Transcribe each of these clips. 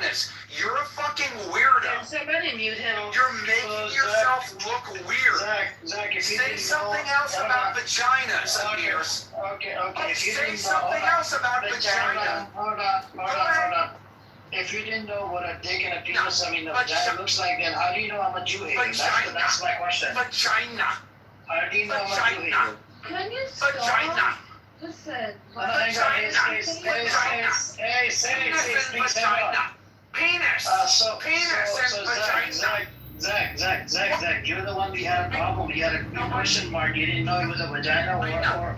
vaginas. You're a fucking weirdo. Can somebody mute him? You're making yourself look weird. Zach, if you Say something else about vaginas, Amir. Okay. Say something else about vagina. Hold on. If you didn't know what a dick and a penis, a vagina looks like, then how do you know I'm a Jew hater? That's my question. Vagina. How do you know I'm a Jew hater? Can you stop? Vagina. Listen. Hey, Vagina. Penis. Penis and vagina. Zach, you're the one who had a problem. You had a question mark. You didn't know it was a vagina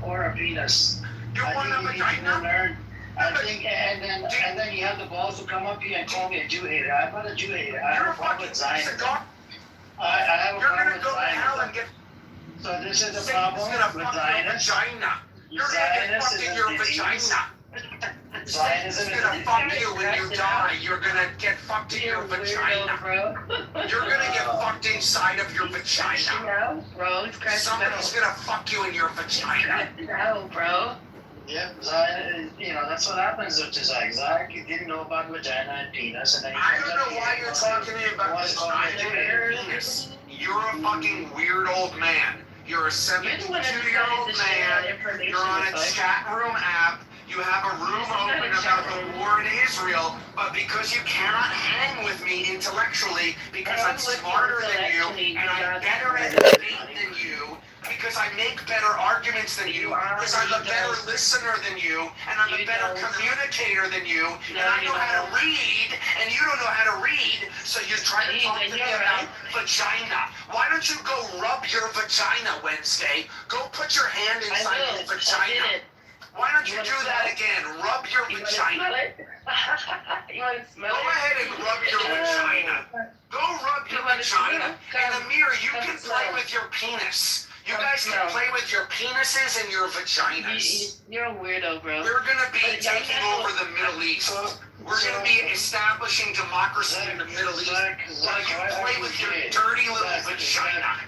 or a penis. You want a vagina? I think, and then you have the balls to come up here and call me a Jew hater. I'm not a Jew hater. I have a problem with Zionism. I have a problem with Zionism. So this is the problem with Zionists. Zionism is a disease. Zionism is gonna fuck you when you die. You're gonna get fucked in your vagina. You're gonna get fucked inside of your vagina. Bro, somebody's gonna fuck you in your vagina. No, bro. Yeah, that's what happens to Zach. Zach, you didn't know about vagina and penis, and then I don't know why you're talking to me about vagina and penis. You're a fucking weird old man. You're a 72-year-old man. You're on a chat room app. You have a room open about the war in Israel, but because you cannot hang with me intellectually, because I'm smarter than you, and I'm better at debate than you, because I make better arguments than you, because I'm a better listener than you, and I'm a better communicator than you, and I know how to read, and you don't know how to read, so you try to talk to me about vagina. Why don't you go rub your vagina, Wednesday? Go put your hand inside your vagina. Why don't you do that again? Rub your vagina. Go ahead and rub your vagina. Go rub your vagina. And Amir, you can play with your penis. You guys can play with your penises and your vaginas. You're a weirdo, bro. We're going to be taking over the Middle East. We're going to be establishing democracy in the Middle East. While you play with your dirty little vagina.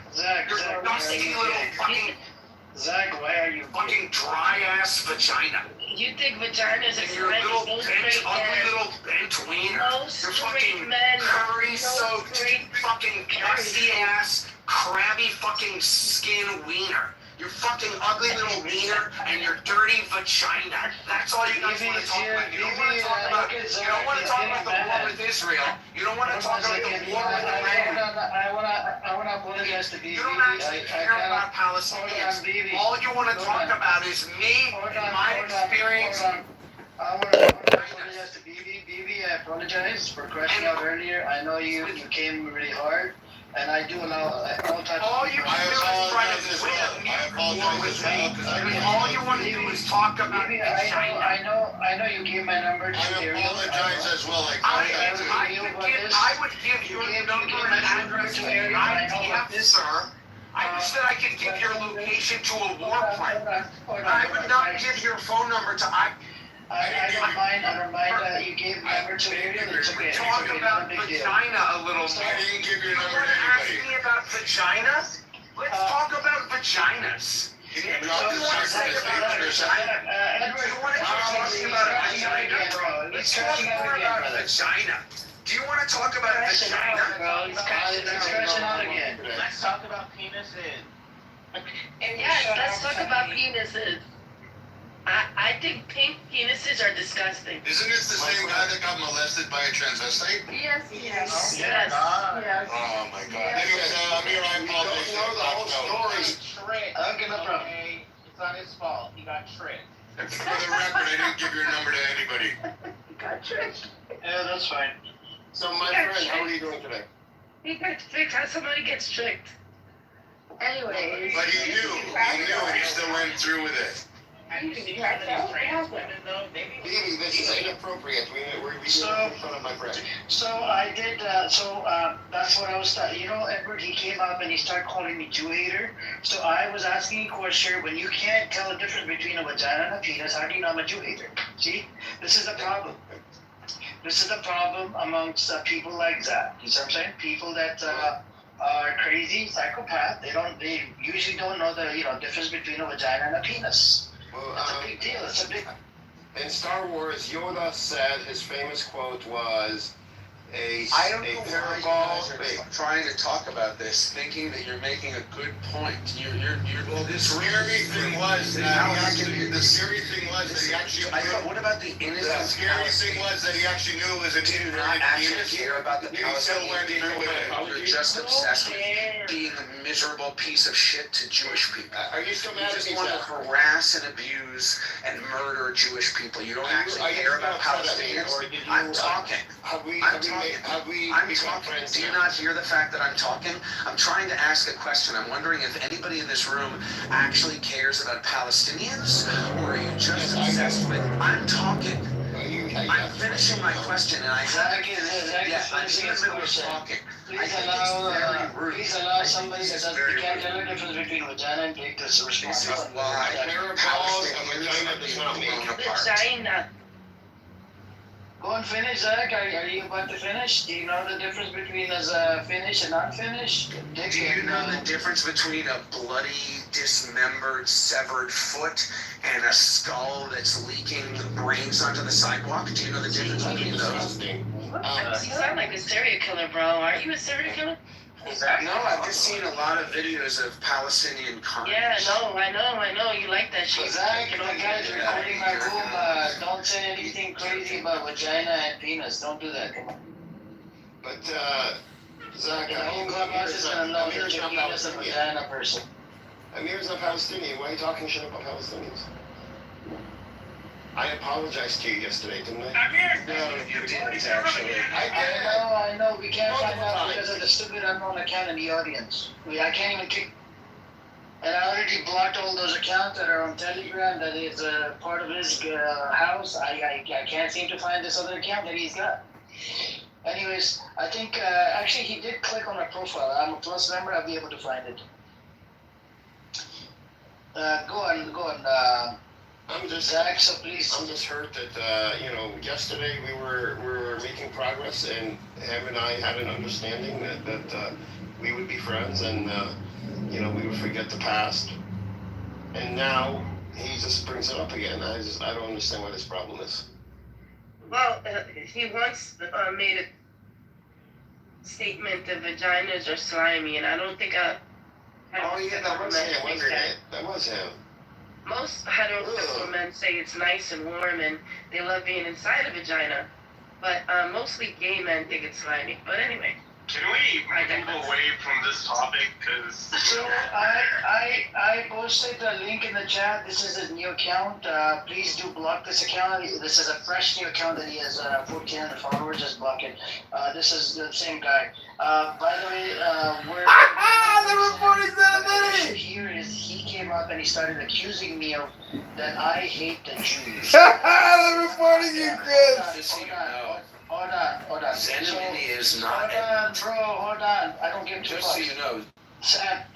Your dusty little fucking... Zach, why are you fucking dry-ass vagina? You think vaginas are your little bent, ugly little bent wiener. Your fucking curry-soaked, fucking dusty-ass, crabby fucking skin wiener. Your fucking ugly little wiener and your dirty vagina. That's all you guys want to talk about. You don't want to talk about. You don't want to talk about the war with Israel. You don't want to talk about the war with Iran. I want to apologize to BB. You don't actually care about Palestinians. All you want to talk about is me and my experience. I want to apologize to BB. BB, I apologize for crashing out earlier. I know you came really hard. And I do allow all types of... All you can do is try to win a mute war with me. All you want to do is talk about China. I know you gave my number to Ariel. I apologize as well. I would give your number and address to Ariel. Yes, sir. I wish that I could give your location to a war plane. I would not give your phone number to... I don't mind. You gave my number to Ariel. It's okay. Talk about vagina a little more. I didn't give your number to You want to ask anybody. me about vaginas? Let's talk about vaginas. Can you drop this second for a second? Do you want to talk about a vagina? Let's talk more about vagina. Do you want to talk about vagina? It's crashing out again. Let's talk about penises. Yes, let's talk about penises. I think pink penises are disgusting. Isn't this the same guy that got molested by a transvestite? Yes. Oh my God. Anyways, Amir, I apologize. Know the whole story. Tricked. Okay, no problem. Okay, it's not his fault. He got tricked. For the record, I didn't give your number to anybody. Got tricked. Yeah, that's fine. So, my friend, how are you doing today? He got tricked. How somebody gets tricked? Anyway. But he knew, and he still went through with it. Have you seen some of these trans women, though? Baby, this is inappropriate. We're in front of my friend. So I did, that's what I was, Edward, he came up and he started calling me Jew hater. So I was asking a question, when you can't tell the difference between a vagina and a penis, how do you know I'm a Jew hater? See, this is the problem. This is the problem amongst people like that. You see what I'm saying? People that are crazy, psychopath. They usually don't know the difference between a vagina and a penis. Well, It's a big deal. It's a big. in Star Wars, Yoda said his famous quote was, I don't know why you guys are trying to talk about this, thinking that you're making a good point. Well, The scary thing was that he actually. I thought, what about the innocent? The scary thing was that he actually knew it was an Do you inverted not actually penis. care about the You still Palestinian went people? through with it. You're just obsessed with being a miserable piece of shit to Jewish people. Are you still You mad at just me, want to Zach? harass and abuse and murder Jewish people. You don't actually care about Palestinians. I'm talking. Have we I'm become talking. friends Do you now? not hear the fact that I'm talking? I'm trying to ask a question. I'm wondering if anybody in this room actually cares about Palestinians, or are you just obsessed with? I'm talking. I'm finishing my question, and I Zach haven't. is Yeah, I'm in finishing the his middle of question. talking. I Please think allow, it's very rude. please allow I think somebody this that is doesn't, very can't rude. tell the difference between vagina and dick to respond. This is why Vagina does not mean. Vagina. Go and finish, Zach. Are you about to finish? Do you know the difference between as a finished and unfinished? Dick Do you and, know the difference between a bloody, dismembered, severed foot and a skull that's leaking brains onto the sidewalk? Do you know the difference between those? Disgusting. You sound like a serial killer, bro. Are you a serial killer? No, I've just seen a lot of videos of Palestinian carnage. Yeah, I know. You like that shit. Zach, You know, the guys recording my room, don't say anything crazy about vagina and penis. Don't do that. Come on. But, Zach, The whole clubhouse is gonna know that you're penis and vagina person. Amir's not Palestinian. Why are you talking shit about Palestinians? I apologized to you yesterday, didn't I? No, you didn't actually. I know. We can't find out because of the stupid unknown account in the audience. I can't even kick. And I already blocked all those accounts that are on Telegram that is part of his house. I can't seem to find this other account that he's got. Anyways, I think actually he did click on my profile. I'm a plus member. I'll be able to find it. Go on. I'm just Zach, so please. I'm just hurt that yesterday we were making progress, and him and I had an understanding that we would be friends, and we would forget the past. And now he just brings it up again. I don't understand what his problem is. Well, he once made a statement that vaginas are slimy, and I don't think Oh yeah, that was him, wasn't it? That was him. Most heterosexual men say it's nice and warm and they love being inside a vagina, but mostly gay men think it's slimy. But anyway. Can we move away from this topic? Because So I posted the link in the chat. This is a new account. Please do block this account. This is a fresh new account that he has 1,400 followers. Just block it. This is the same guy. By the way, the reporting that here is he came up and he started accusing me of that I hate the Jews. The reporting you, Chris. Just so you know, Hold on. Xenophagy is not. Hold on. I don't give two Just so fucks. you know, Zach,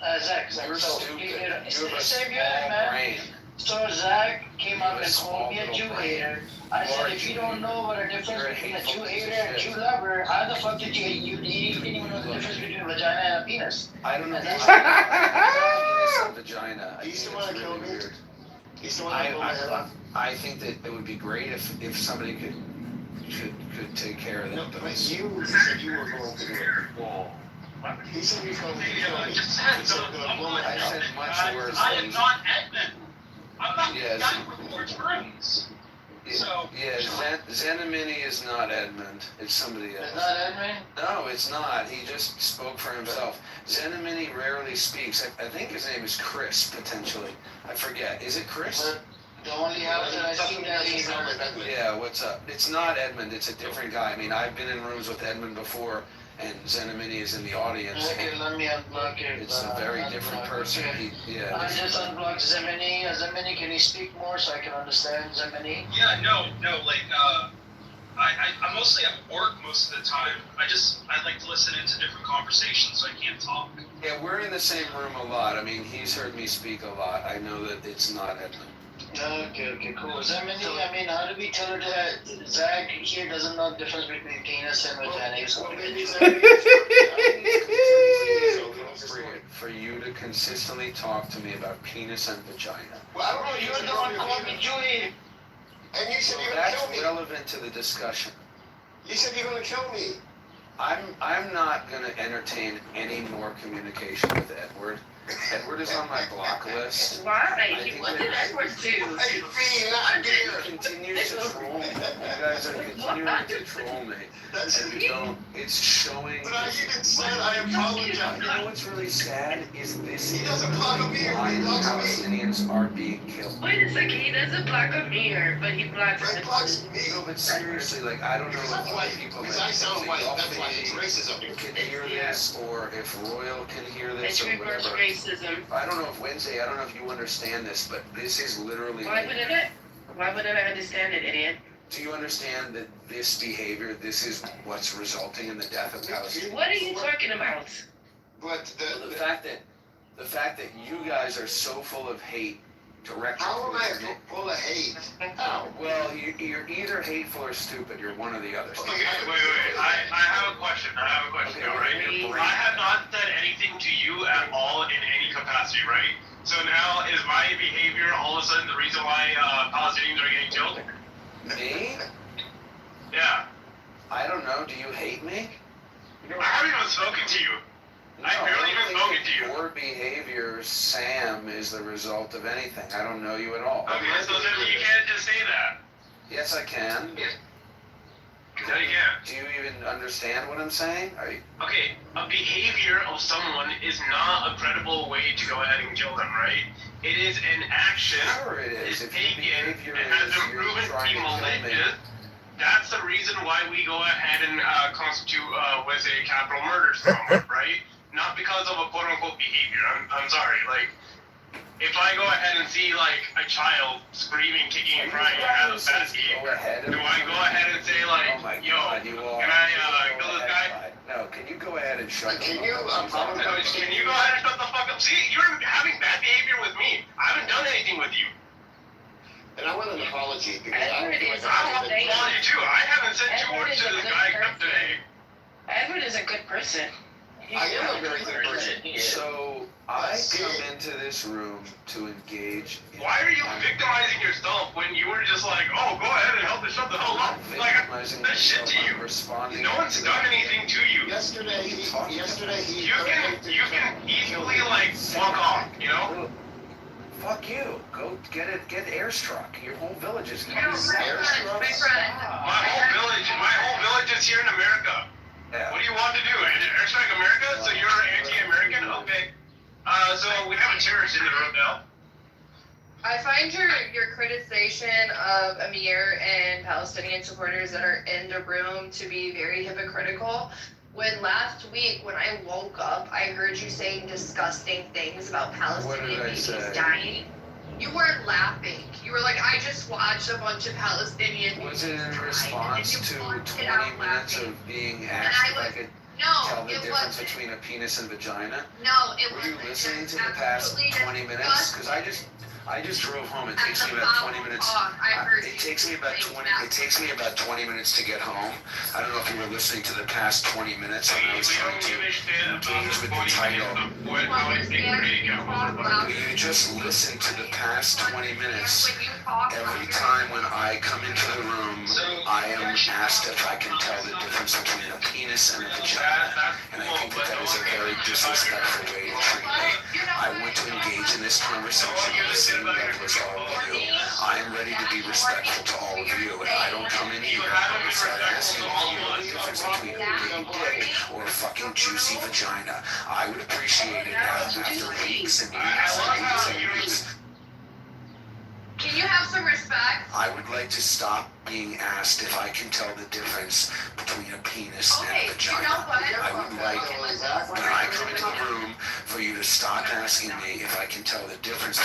you're so stupid. please, You have a same small unit, man. brain. So Zach came You have up a and small called me a little Jew brain. hater. I You are said, if you Jew. don't know what a difference You're a between a hateful Jew piece hater of and a shit. Jew lover, how the fuck did you didn't even know the difference between a vagina and a penis? I don't know And why penis and vagina. I He's think the it's one that really killed me. weird. He's the one that pulled my head off. I think that it would be great if somebody could take care of that. No, but you said you were going to do it. He said he was going to kill me. He said he was going to blow my I head off. said much worse I am things. not Edmund. I'm not Yes. the guy who records rooms. So- Xenomini is not Edmund. It's somebody Is else. that Edmund? No, it's not. He just spoke for himself. Xenomini rarely speaks. I think his name is Chris, potentially. I forget. Is it Chris? But the only house that I seen that He is sounded like Edmund. Yeah, what's up? It's not Edmund. It's a different guy. I mean, I've been in rooms with Edmund before, and Xenomini is in the audience. Okay, and let me unblock it. It's a very different person. Okay. Yeah. I just unblocked Zemini. Zemini, can you speak more so I can understand Zemini? Yeah, no, like, I'm mostly at work most of the time. I like to listen into different conversations, so I can't talk. Yeah, we're in the same room a lot. I mean, he's heard me speak a lot. I know that it's not Edmund. Okay, cool. Zemini, I mean, how do we tell her that Zach here doesn't know the difference between penis and vagina? Well, maybe For you to consistently talk to me about penis and vagina. Well, I don't know. You're the one calling me Jewy. And you said So you're going to that's kill me. relevant to the discussion. You said you're going to kill me. I'm not gonna entertain any more communication with Edward. Edward is on my block list. Why? I think What that- did Edward do? Hey, Fee, not He here. continues to troll me. You guys are continuing to troll me. That's And you don't, it's showing. But I even said I You apologize. know what's really sad is this He is doesn't block a mirror, why he blocks me. Palestinians are being killed. Wait a second, he doesn't block a mirror, but he blocks Red blocks me. No, but seriously, like, I don't know Because I'm if white. people Because I sound white. that That's why it's racism. can hear this, or if Royal can hear this, It's or reverse whatever. racism. I don't know if Wednesday, I don't know if you understand this, but this is literally. Why wouldn't I? Why wouldn't I understand it, idiot? Do you understand that this behavior, this is what's resulting in the death of Palestinians? What are you talking about? But The fact that you guys are so full of hate directed how am I towards me. full of hate? How? Well, you're either hateful or stupid. You're one or the other. Okay, wait. I have a question. Okay, All right. your brain- I have not said anything to you at all in any capacity, right? So now is my behavior all of a sudden the reason why Palestinians are getting killed? Me? Yeah. I don't know. Do you hate me? I haven't even spoken to you. I barely even don't spoken think to you. Your behavior, Sam, is the result of anything. I don't know you at all. Okay, so then you can't just say that. Yes, I can. No, you can't. Do you even understand what I'm saying? Okay, a behavior of someone is not a credible way to go ahead and kill them, right? It is an action. Sure it is. It's If your taken behavior and has is been you're proven to trying be to kill me. malicious. That's the reason why we go ahead and constitute with a capital murder somewhere, right? Not because of a quote unquote behavior. I'm sorry. Like, if I go ahead and see like a child screaming, kicking, and crying out of a basket, Go ahead and do I go ahead and say like, oh my yo, God, you all can I go kill this ahead, guy? No, can you go ahead and shut Can the you, fuck up? Can you go ahead and shut the fuck up? See, you're having bad behavior with me. I haven't done anything with you. And I want an apology because I don't feel like I want I've been. you too. I haven't said two words to this guy except today. Edward is a good person. I am a very good person. So I come into this room to engage. Why are you victimizing yourself when you were just like, oh, go ahead and help us shut the hell up? Like, victimizing that shit myself, to you. I'm responding. No one's done anything to you. Yesterday he. You can easily like walk off, you know? Fuck you. Go get airstruck. Your whole village is You know, my friend. My whole village is here in America. Yeah. What do you want to do? Airstrike America? So you're anti-American? Okay. So we have a terrorist in the room now. I find your criticization of Amir and Palestinian supporters that are in the room to be very hypocritical. When last week, when I woke up, I heard you saying disgusting things about Palestinian I babies say? dying. You weren't laughing. You were like, I just watched a bunch of Palestinian Was it in babies response die," to and you blurted 20 out minutes laughing. of being And asked I if I was- could No, tell the it difference wasn't. between a penis and vagina? No, it Were wasn't. you listening to It's the past absolutely 20 minutes? Because I just drove home. It takes me about 20 minutes. It takes me about 20. It takes me about 20 minutes to get home. I don't know if you were listening to the past 20 minutes when I was trying to engage with the title. Will you just listen to the past 20 minutes? Every time when I come into the room, I am asked if I can tell the difference between a penis and a vagina. And I think that is a very disrespectful way to treat me. I want to engage in this conversation on the same level as all of you. I am ready to be respectful to all of you, and I don't come in here and start asking you the difference between a big dick or a fucking juicy vagina. I would appreciate it after weeks and weeks and weeks and weeks. Can you have some respect? I would like to stop being asked if I can tell the difference between a penis and Okay, a vagina. you know what? I would like, when I come into the room, for you to stop asking me if I can tell the difference.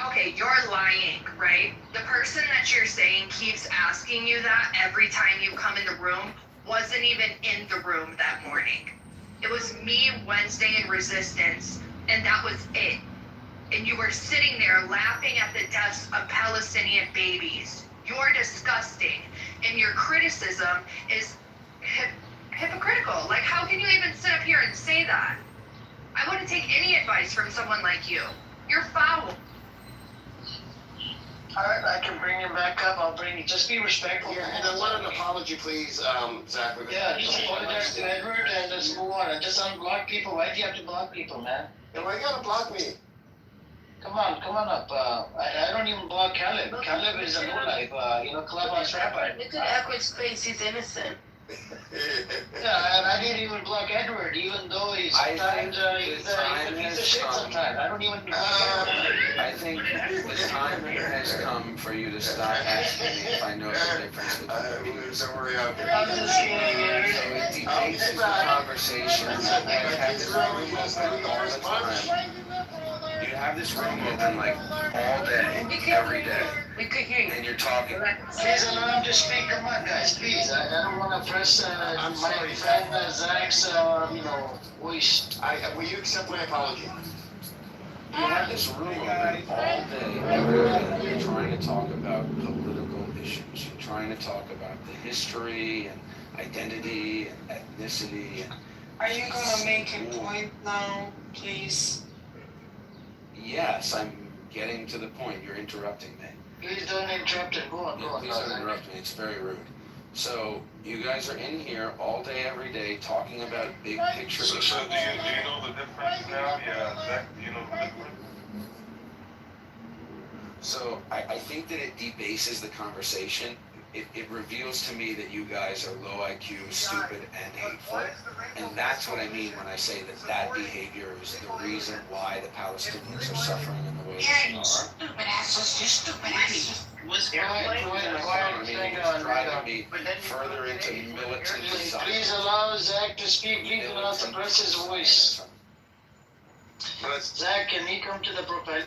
Okay, you're lying, right? The person that you're saying keeps asking you that every time you come in the room wasn't even in the room that morning. It was me, Wednesday, and Resistance, and that was it. And you were sitting there laughing at the deaths of Palestinian babies. You're disgusting. And your criticism is hypocritical. Like, how can you even sit up here and say that? I wouldn't take any advice from someone like you. You're foul. Alright, I can bring him back up. I'll bring him. Just be respectful. Yeah, and I want an apology, please, Zach. Yeah, just apologize to Edward and let's move on. And just unblock people. Why do you have to block people, man? And why you gotta block me? Come on up. I don't even block Caleb. Caleb is a no-life, clubhouse rabbi. Look at Edward's face, he's innocent. Yeah, and I didn't even block Edward, even though he's sometimes he's a piece of shit sometimes. I don't even. I think the time has come for you to stop asking me if I know the difference between Don't worry, I'll get I'm just kidding. So it debases the conversation. You have this room open all the time. You have this room open like all day, every day, We could hear you. and you're talking. Please allow him to speak. Come on, guys, please. I don't want to press I'm my sorry. friend Zach's, voice. Will you accept my apology? You have this room open all day, every day. You're trying to talk about political issues. You're trying to talk about the history and identity and ethnicity. And Are you gonna make a point now, please? yes, I'm getting to the point. You're interrupting me. Please don't interrupt him. Go on. Please don't interrupt me. It's very rude. So you guys are in here all day, every day, talking about big picture So issues. do you know the difference now? Yeah, Zach, do you know the difference? So I think that it debases the conversation. It reveals to me that you guys are low IQ, stupid, and hateful. And that's what I mean when I say that that behavior is the reason why the Palestinians are suffering in the way that they are. Stupid asses, you stupid asses. Was I mean, it's driving me further into militant Please society. allow Zach to speak. Please allow to press his voice. But Zach, can he come to the propel?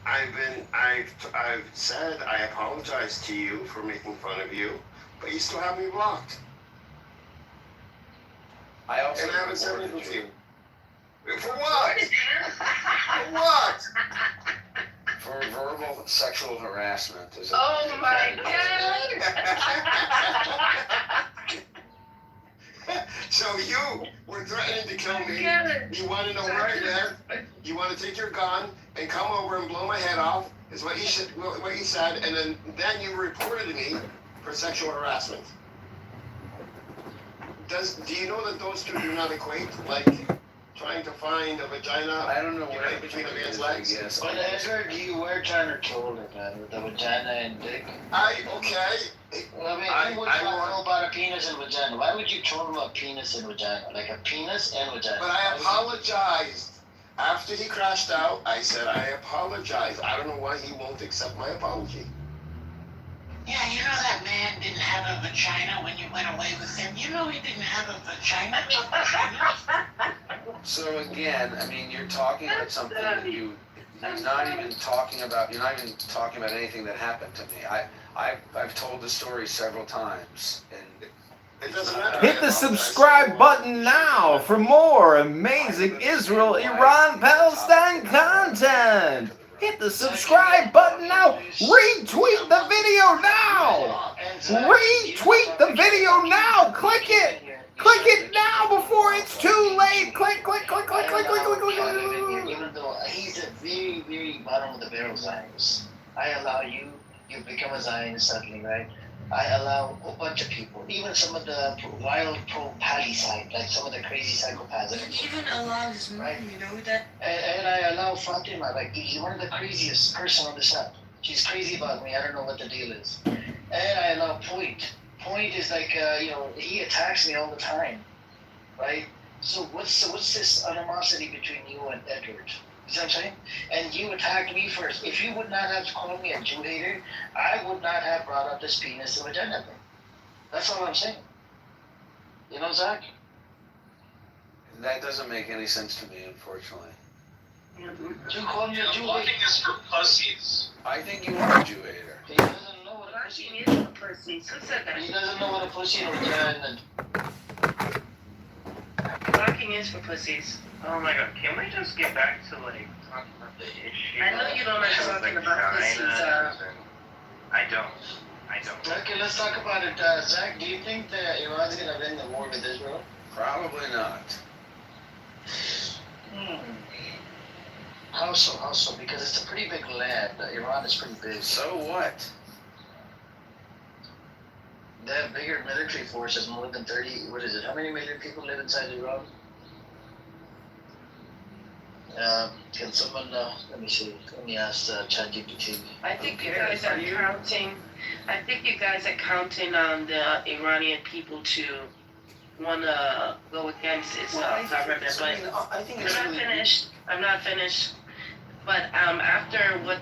I've said I apologize to you for making fun of you, but you still have me blocked. I also And I haven't said reported anything to you you. For what? For what? for verbal sexual harassment. Oh my God! So you were threatening to kill me. God. You want to know where I live? You want to take your gun and come over and blow my head off? Is what you said, and then you reported me for sexual harassment. Do you know that those two do not equate? Like trying to find a vagina I don't know what between a man's legs? Yes. But Edward, you were trying to troll it, man, with the vagina and dick. Okay. I mean, who would know about a penis and vagina? Why would you troll him about penis and vagina? Like a penis and vagina. But I apologized. After he crashed out, I said, I apologize. I don't know why he won't accept my apology. Yeah, you know that man didn't have a vagina when you went away with him. You know he didn't have a vagina. So again, I mean, you're talking about something that you're not even talking about. You're not even talking about anything that happened to me. I've told the story several times, and It doesn't matter. Hit the subscribe button now for more amazing Israel, Iran, Palestine content. Hit the subscribe button now. Retweet the video now. Retweet the video now. Click it. Click it now before it's too late. Click, click, click, click, click, click, click, click, click. Even though he's a very, very bottom of the barrel Zionist, I allow you become a Zionist suddenly, right? I allow a bunch of people, even some of the wild pro-Pally side, like some of the crazy psychopaths. You even allow his mom, you know that? And I allow Fatima, like he's one of the craziest person on this app. She's crazy about me. I don't know what the deal is. And I allow Point. Point is like, he attacks me all the time, right? So what's this animosity between you and Edward? You know what I'm saying? And you attacked me first. If you would not have called me a Jew hater, I would not have brought up this penis and vagina thing. That's all I'm saying. You know, Zach? that doesn't make any sense to me, unfortunately. You call me a Jew Blocking hater. is for pussies. I think you are a Jew hater. He doesn't know what a pussy Blocking is for pussies. Who said He that? doesn't know what a pussy and a vagina. Blocking is for pussies. Oh my god, can we just get back to like talking about the issue? I know you don't like talking about pussies, I don't. Okay, let's talk about it. Zach, do you think that Iran's gonna win the war with Israel? Probably not. How so? How so? Because it's a pretty big land. Iran is pretty big. So what? They have bigger military forces, more than 30, what is it? How many million people live inside Iran? Can someone, let me see, let me ask ChatGPT. I think you guys are counting. I think you guys are counting on the Iranian people to want to go against its government. But I think I'm it's not really finished. I'm not finished. But after what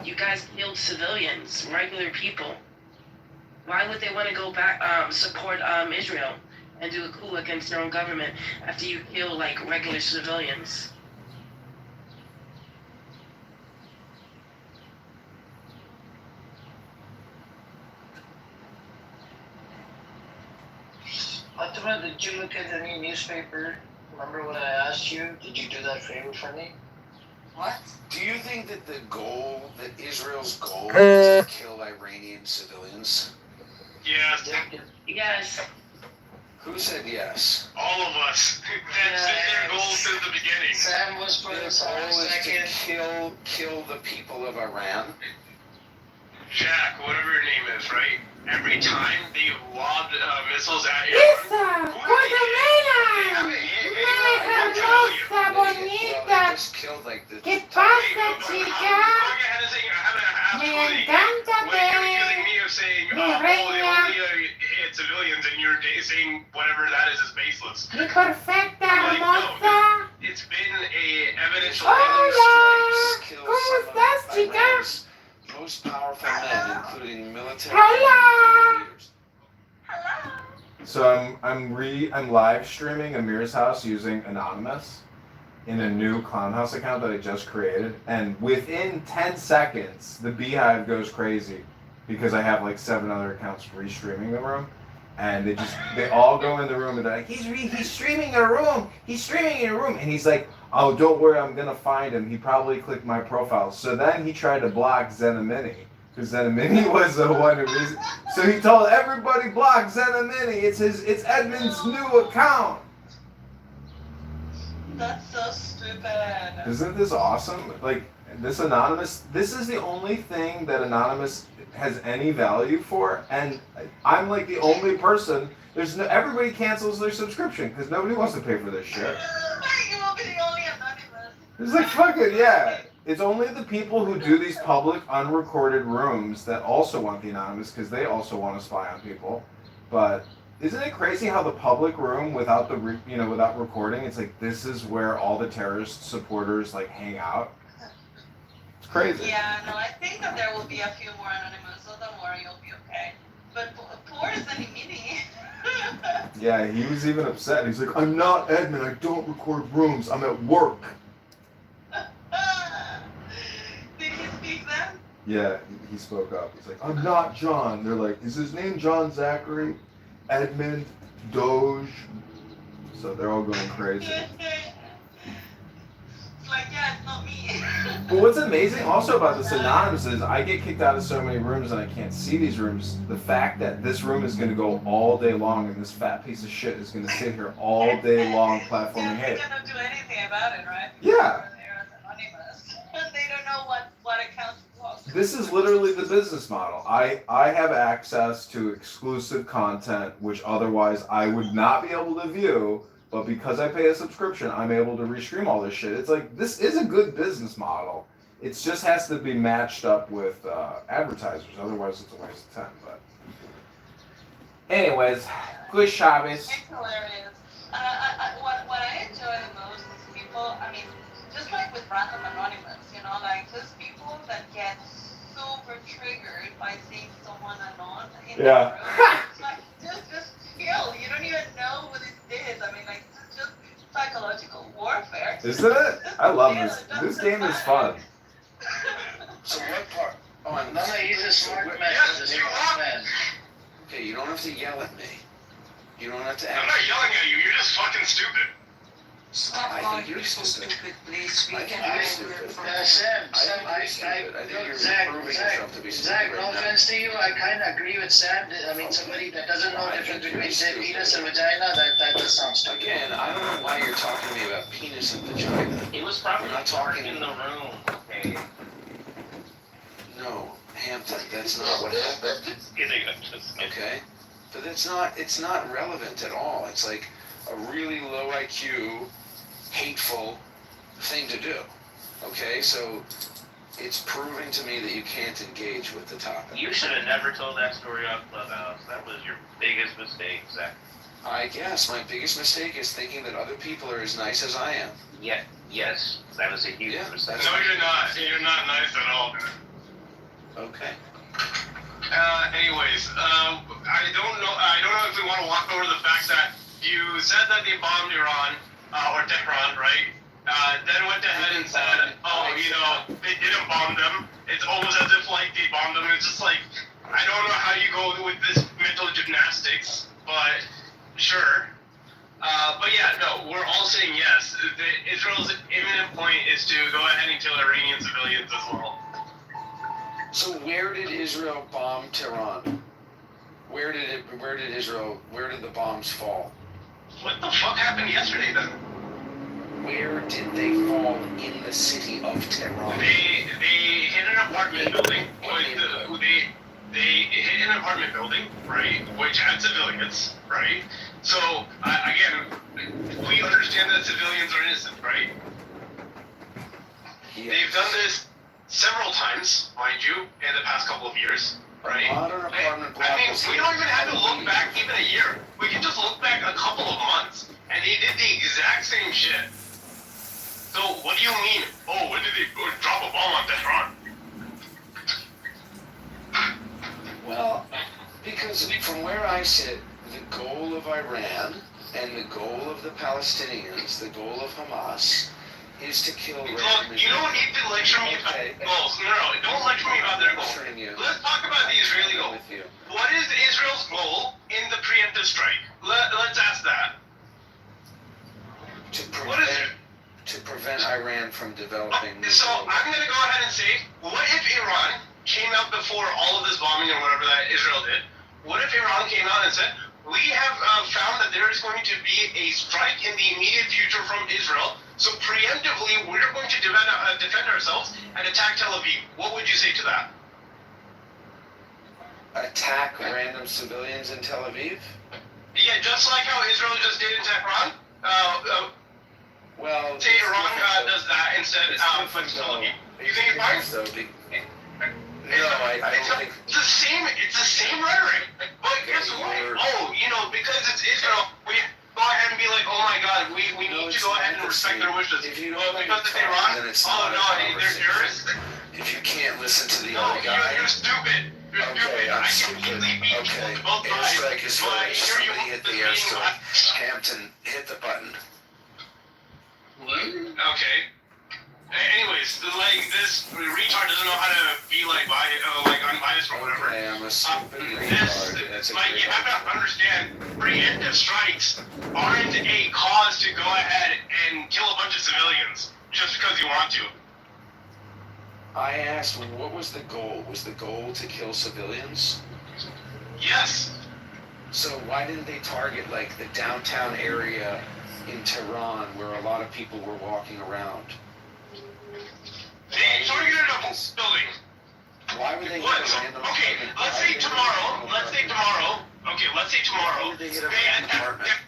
you guys killed civilians, regular people, why would they want to go back support Israel and do a coup against their own government after you kill like regular civilians? Fatima, did you look at any newspaper? Remember what I asked you? Did you do that favor for me? What? Do you think that that Israel's goal is to kill Iranian civilians? Yes. Yes. Who said yes? All of us. That's been their goal since the beginning. Sam was Their first, I goal was is second. to kill the people of Iran. Jack, whatever your name is, right? Every time they lobbed missiles at Iran, They just killed like the. ¿Qué pasa, chica? Me encanta accusing ver me of saying, mi they reina, only hit civilians, and you're saying whatever that is baseless. mi perfecta Like, hermosa. no, it's been a evidential. Hola, Kills ¿cómo some of estás, chica? Iran's most powerful men, including military Hola. leaders. Hello. So I'm live streaming Amir's house using Anonymous in a new Clownhouse account that I just created, and within 10 seconds the Beehive goes crazy because I have like 7 other accounts restreaming the room, and they all go in the room and they're like, he's streaming in a room, he's streaming in a room, and he's like, oh, don't worry, I'm gonna find him. He probably clicked my profile. So then he tried to block Zenamini, because Zenamini was the one who reason. So he told everybody block Zenamini. It's Edmund's new account. That's so stupid. Isn't this awesome? Like this Anonymous. This is the only thing that Anonymous has any value for, and I'm like the only person. Everybody cancels their subscription because nobody wants to pay for this shit. You will be the only Anonymous. It's like fucking yeah. It's only the people who do these public unrecorded rooms that also want the Anonymous because they also want to spy on people. But isn't it crazy how the public room without without recording, it's like this is where all the terrorist supporters like hang out. It's crazy. Yeah, no, I think that there will be a few more Anonymous, so don't worry, you'll be okay. But poor Zanimini. Yeah, he was even upset. He's like, I'm not Edmund. I don't record rooms. I'm at work. Did he speak then? Yeah, he spoke up. He's like, I'm not John. They're like, is his name John Zachary? Edmund? Doge? So they're all going crazy. It's like, yeah, it's not me. But what's amazing also about this Anonymous is I get kicked out of so many rooms and I can't see these rooms. The fact that this room is going to go all day long and this fat piece of shit is going to sit here all day long platforming hate. They cannot do anything about it, right? Yeah. They're Anonymous. They don't know what accounts belong to. This is literally the business model. I have access to exclusive content which otherwise I would not be able to view, but because I pay a subscription, I'm able to restream all this shit. It's like, this is a good business model. It just has to be matched up with advertisers, otherwise it's a waste of time. But anyways, good Shabbos. It's hilarious. What I enjoy the most is people, I mean, just like with random Anonymous, just people that get super triggered by seeing someone anon in the room. It's like, just chill. You don't even know what it is. I mean, like, it's just psychological warfare. Isn't it? I love this. This game is fun. So what part? Oh, I'm No, he's a smart man. He's a smart man. Okay, you don't have to yell at me. You don't have to I'm act. not yelling at you. You're just fucking stupid. Stop I calling think you're people stupid. stupid, please. We I get think you're anger stupid. from Sam, I think you're stupid. I think you're proving yourself to be stupid Zach, no right now. offense to you, I kind of agree with Sam. I mean, somebody that doesn't know the difference between, say, penis and vagina, that does sound stupid. Again, I don't know why you're talking to me about penis and vagina. He was probably We're not dark talking- in the room. Okay. No, Hampton, that's not what happened. Just kidding. I'm just kidding. Okay? But it's not relevant at all. It's like a really low IQ, hateful thing to do. Okay? So it's proving to me that you can't engage with the topic. You should have never told that story on Clubhouse. That was your biggest mistake, Zach. I guess my biggest mistake is thinking that other people are as nice as I am. Yeah. Yes. That was a huge Yeah, mistake. that's- No, you're not. You're not nice at all. Okay. Anyways, I don't know if we want to walk over the fact that you said that they bombed Iran, or Tehran, right? Then went ahead and said, oh, you know, they didn't bomb them. It's almost as if, like, they bombed them. It's just like, I don't know how you go with this mental gymnastics, but sure. But yeah, no, we're all saying yes. Israel's imminent point is to go ahead and kill Iranian civilians as well. So where did Israel bomb Tehran? Where did the bombs fall? What the fuck happened yesterday then? Where did they fall in the city of Tehran? They hit an apartment building. They hit an apartment building, right, which had civilians, right? So again, we understand that civilians are innocent, right? Yes. They've done this several times, mind you, in the past couple of years, right? Modern apartment block I mean, was we hit don't even have to by look back even a year. We can just look back a couple of months, and they did the exact same shit. So what do you mean? Oh, when did they drop a bomb on Tehran? Well, because from where I sit, the goal of Iran and the goal of the Palestinians, the goal of Hamas, is to kill Look, you don't need to lecture me about Okay. goals. No, don't lecture me about their goals. Lecturing you. Let's talk about the Israeli I'm goal. with you. What is Israel's goal in the preemptive strike? Let's ask that. What is it? To prevent Iran from developing So I'm going to go ahead and say, what if Iran came out before all of this bombing and whatever that Israel did? What if Iran came out and said, we have found that there is going to be a strike in the immediate future from Israel, so preemptively we're going to defend ourselves and attack Tel Aviv. What would you say to that? attack random civilians in Tel Aviv? Yeah, just like how Israel just did in Tehran. Well, Say Iran does that instead of Tel Aviv. You think it's fine? No, I don't think. It's the same rhetoric. But guess what? Oh, you know, because it's Israel, we go ahead and be like, oh my God, we need to go ahead and respect their wishes. If you don't Well, let because me it's talk, Iran, then it's oh not a no, they're conversation. terrorists. If you can't listen to the No, other guy. you're stupid. You're Okay, stupid. I'm I stupid. completely beat Okay, both sides. airstrike is But finished. here you Somebody hit the are airstrike. Hampton, hit the button. Okay. Anyways, like this retard doesn't know how to be like unbiased or whatever. Okay, I'm a stupid This, retard. That's a like, great you have to understand, preemptive strikes aren't a cause to go ahead and kill a bunch of civilians just because you want to. I asked, what was the goal? Was the goal to kill civilians? Yes. So why didn't they target like the downtown area in Tehran where a lot of people were walking around? They targeted a building. Why would they hit What? a random Okay, apartment? let's Why say would they tomorrow. hit a random Let's say apartment? tomorrow. Okay, let's say tomorrow. Why would they hit a They random attack. apartment?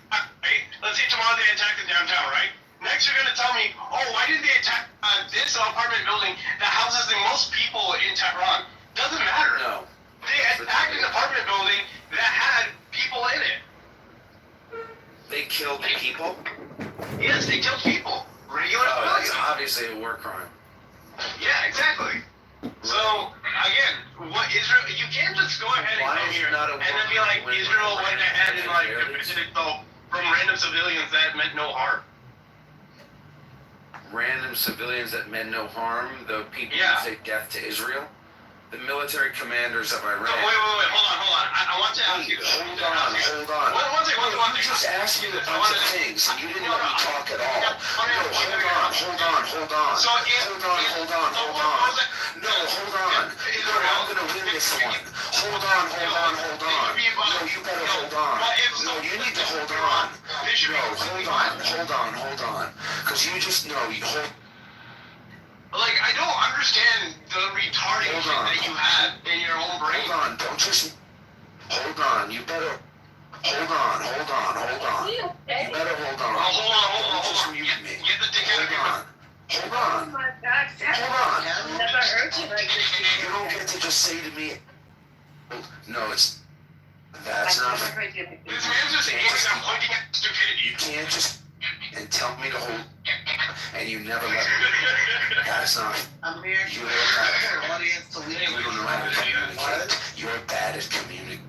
Right? Let's say tomorrow they attack the downtown, right? Next, you're gonna tell me, oh, why did they attack this apartment building that houses the most people in Tehran? Doesn't matter. No. They attacked an apartment building that had people in it. They killed people? Yes, they killed people. Regular Oh, that's civilians. obviously a war crime. Yeah, exactly. So again, what Israel? You can't just go ahead and Why come is here it not a and then be war like when Israel went ahead and like Israelis- defended itself from random civilians that meant no harm. Random civilians that meant no harm, the people Yeah. who say death to Israel? The military commanders of Iran. So wait, hold on. I want to ask you. Hold on. One second. you just asked me a bunch of things and you didn't let me talk at all. No, hold on. No, hold on. No, I'm gonna win this one. Hold on. No, you better hold on. No, you need to hold on. No, hold on. Because you just know, Like, I don't understand the retarded shit that you have in your own brain. Hold on, don't just... Hold on, you better... Hold on. You better hold on. Hold Just on. mute me. Get the dick out of here. Hold Oh on. my God, Seth. I've never heard you like this You before. don't get to just say to me... No, that's I've not... never heard you like This this. man's just angry. I'm pointing at stupidity. You can't just... And tell me to hold... And you never let me... That's not... I'm here to You're your audience to You leave. don't know how to communicate. You're bad at communicating.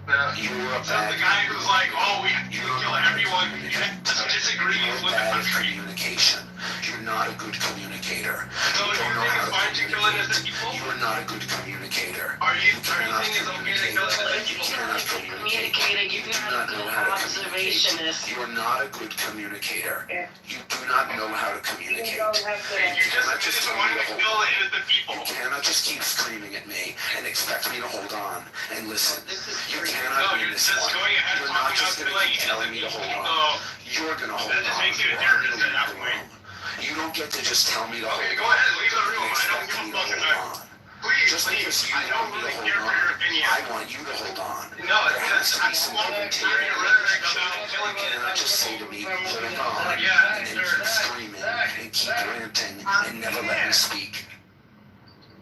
You're So the guy who's like, oh, we have to kill everyone, you have to disagree You're with the bad at country. communication. You're not a good communicator. So You you don't know think how it's to fine to kill innocent communicate. people? You're not a good communicator. Are you cannot think it's okay to kill innocent You people? cannot Communicator, You you're do not a not know good how to communicate. observationist. You're not a good communicator. Yeah. You do not know how to You communicate. don't have And the... you just wanted to kill innocent people. You cannot just keep screaming at me and expect me to hold on and listen. This is You No, cannot you're win this just one. going ahead You're and not talking just about going to killing keep telling me to innocent hold people. on. You're going to hold That just on. makes you a or I'm terrorist gonna at that leave the point. room. You don't get to just tell me to hold Okay, on. go ahead, leave the room. and I don't expect give a me to fuck hold about on. Please, Just because you I don't want me to really hold care for your on, opinion. I want you to hold on. No, There has to be I some want give and to take. hear your rhetoric about killing You cannot just say to me, hold on, Yeah, and then keep screaming and keep ranting and never let me speak.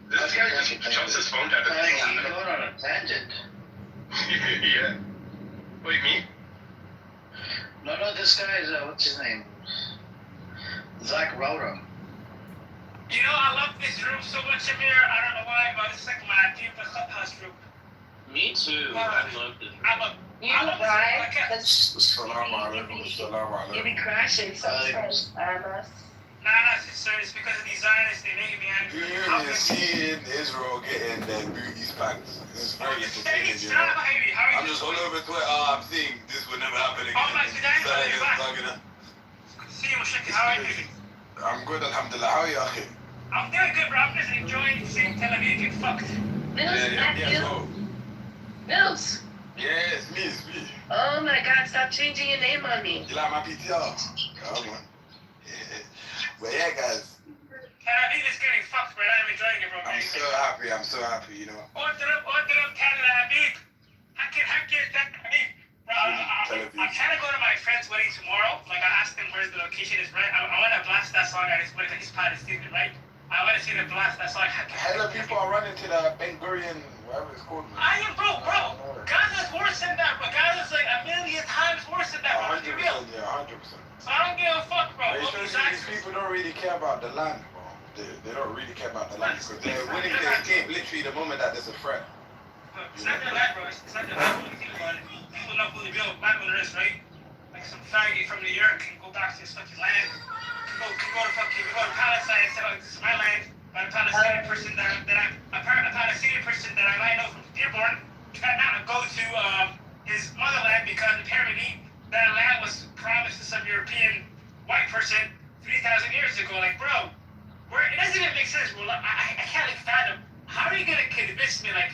This guy just jumps his phone down to I'm the going on a tangent. Yeah. Wait, me? No, this guy is, what's his name? Zach Rauta. You know, I love this room so much, Amir. I don't know why, but it's like my favorite clubhouse room. Me too. I love this. You know why? Because Assalamu alaikum. Assalamu you be alaikum. crashing sometimes. Nah, sister, it's because of these Zionists. They make me angry. You been seeing Israel getting their booty spanked. This is very entertaining, you know. I'm just all over Twitter. I'm seeing this would never happen again. Oh, my God, So, you're back. I'm gonna- See you, Mushaki. How are you? I'm good, alhamdulillah. How are you, akhi? I'm doing good, bro. I'm just enjoying seeing Tel Aviv get fucked. Mills. Yeah, it's me. Oh my God, stop changing your name on me. You like my PTR? Come on. Yeah. But yeah, guys, Tel Aviv is getting fucked, bro. I'm enjoying it, bro. I'm so happy, you know. Order up, Tel Aviv. Hacker, Tel Aviv. Bro, I'm trying to go to my friend's wedding tomorrow. Like, I asked him where the location is, right? I want to blast that song at his wedding. He's Palestinian, right? I want to see the blast that song. Hella people are running to the Ben Gurion, whatever it's called. I am, bro. Gaza's worse than that, bro. Gaza's like a million times worse than that, bro. Let's be real. Yeah, 100%. So I don't give a fuck, bro. But What it's these these people don't really care about the land, bro. They don't really care about the land because they're willing to escape literally the moment that there's a threat. It's not their land, bro. It's not their land. When you think about it, people know who the real landowner is, right? Like some faggot from New York can go back to his fucking land. Can go to Palestine and say, oh, this is my land. But a Palestinian person that I might know from Dearborn cannot go to his motherland because apparently that land was promised to some European white person 3,000 years ago. Like, bro, it doesn't even make sense, bro. I can't like fathom. How are you gonna convince me, like,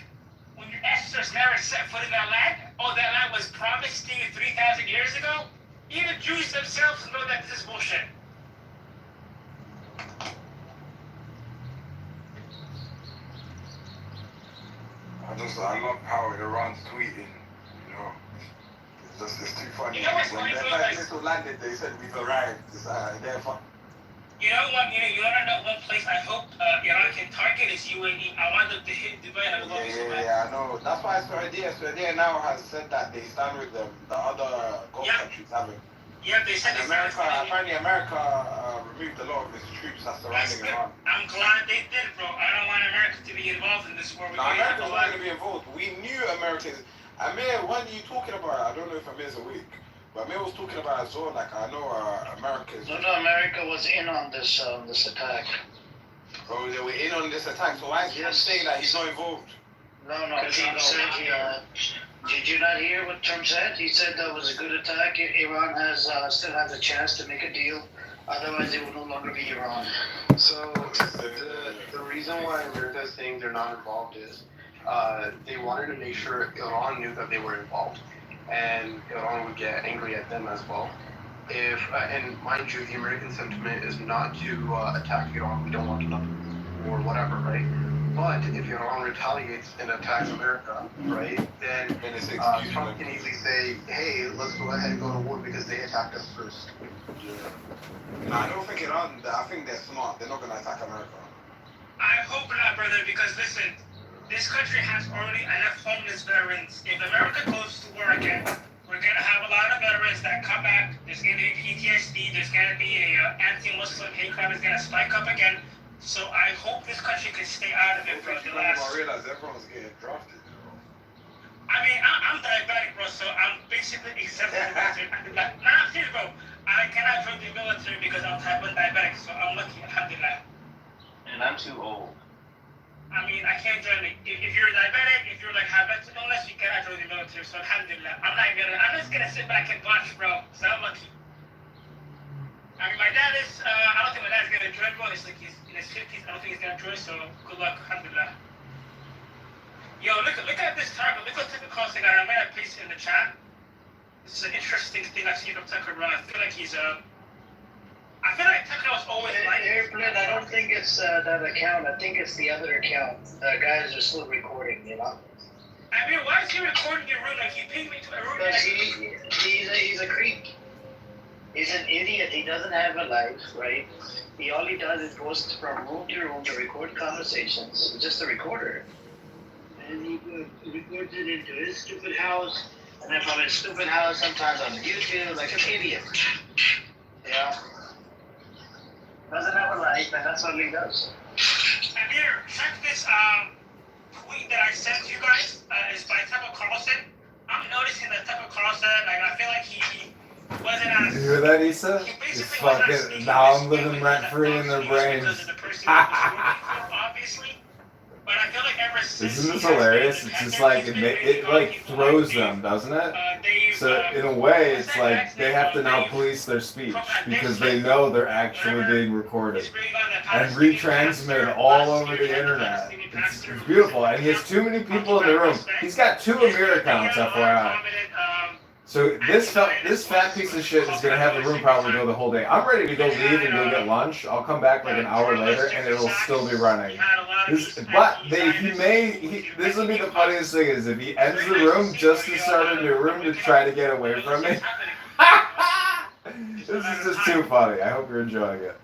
when your ancestors never set foot in that land, that land was promised to you 3,000 years ago? Even Jews themselves know that this is bullshit. I love how Iran's tweeting, you know. It's too funny. You know what's funny, When bro? they just landed, they said we've arrived. They're fun. You know what? You wanna know one place I hope Iran can target is UAE. I want them to hit Dubai and Abu Dhabi so bad. Yeah, I know. That's why Saudiya now has said that they stand with them. The other Gulf countries haven't. Yeah, they said And apparently America removed a lot of its troops that's surrounding Iran. I'm glad they did, bro. I don't want America to be involved in this war. No, America's not going to be involved. We knew Americans. Amir, what are you talking about? I don't know if Amir's awake. But Amir was talking about as well, like I know America's... No, America was in on this attack. Oh, they were in on this attack, so why is he saying that he's not involved? No, he said Did you not hear what Trump said? He said that was a good attack. Iran still has a chance to make a deal. Otherwise, it will no longer be Iran. So the reason why America is saying they're not involved is they wanted to make sure Iran knew that they were involved, and Iran would get angry at them as well. If and mind you, the American sentiment is not to attack Iran. We don't want another war, whatever, right? But if Iran retaliates and attacks America, right, then Trump can easily say, hey, let's go ahead and go to war because they attacked us first. No, I don't think Iran. I think they're smart. They're not gonna attack America. I hope not, brother, because listen, this country has already enough homeless veterans. If America goes to war again, we're gonna have a lot of veterans that come back. There's gonna be PTSD. There's gonna be a anti-Muslim hate crime is gonna spike up again. So I hope this country can stay out of it, bro. I realize everyone's getting drafted. I mean, I'm diabetic, bro, so I'm basically exempt from the military. Nah, I'm serious, bro. I cannot join the military because I'm type 1 diabetic, so I'm lucky, alhamdulillah. And I'm too old. I mean, I can't join it. If you're diabetic, if you're like have mental illness, you cannot join the military, so alhamdulillah. I'm just gonna sit back and watch, bro, so I'm lucky. I mean, my dad is, I don't think my dad's gonna join, bro. He's like, he's in his 50s, I don't think he's gonna join, so good luck, alhamdulillah. Yo, look at this target. Look what Tucker Carlson got. I'm gonna paste it in the chat. This is an interesting thing I've seen from Tucker, bro. I feel like Tucker was always like. Airplane, I don't think it's that account. I think it's the other account. Guys are still recording, you know. I mean, why is he recording your room? Like he pinged me to a room. Because he's a creep. He's an idiot. He doesn't have a life, right? All he does is goes from room to room to record conversations. He's just a recorder. And he records it into his stupid house, and then from his stupid house, sometimes on YouTube, like an idiot. Yeah. Doesn't have a life, and that's what he does. And here, check this tweet that I sent to you guys. Is by Tucker Carlson. I'm noticing that Tucker Carlson, like, I feel like he wasn't as. You hear that, Issa? It's fucking. Now I'm living rent free in their brains. Obviously. But I feel like ever since Isn't this hilarious? It's just like it like throws them, doesn't it? So in a way, it's like they have to now police their speech because they know they're actually being recorded and retransmitted all over the internet. It's beautiful, and he has too many people in the room. He's got 2 Amir accounts, FYI. So this fat piece of shit is gonna have the room probably go the whole day. I'm ready to go leave and go get lunch. I'll come back like an hour later and it'll still be running. This will be the funniest thing is if he ends the room just to start a new room to try to get away from me. This is just too funny. I hope you're enjoying it.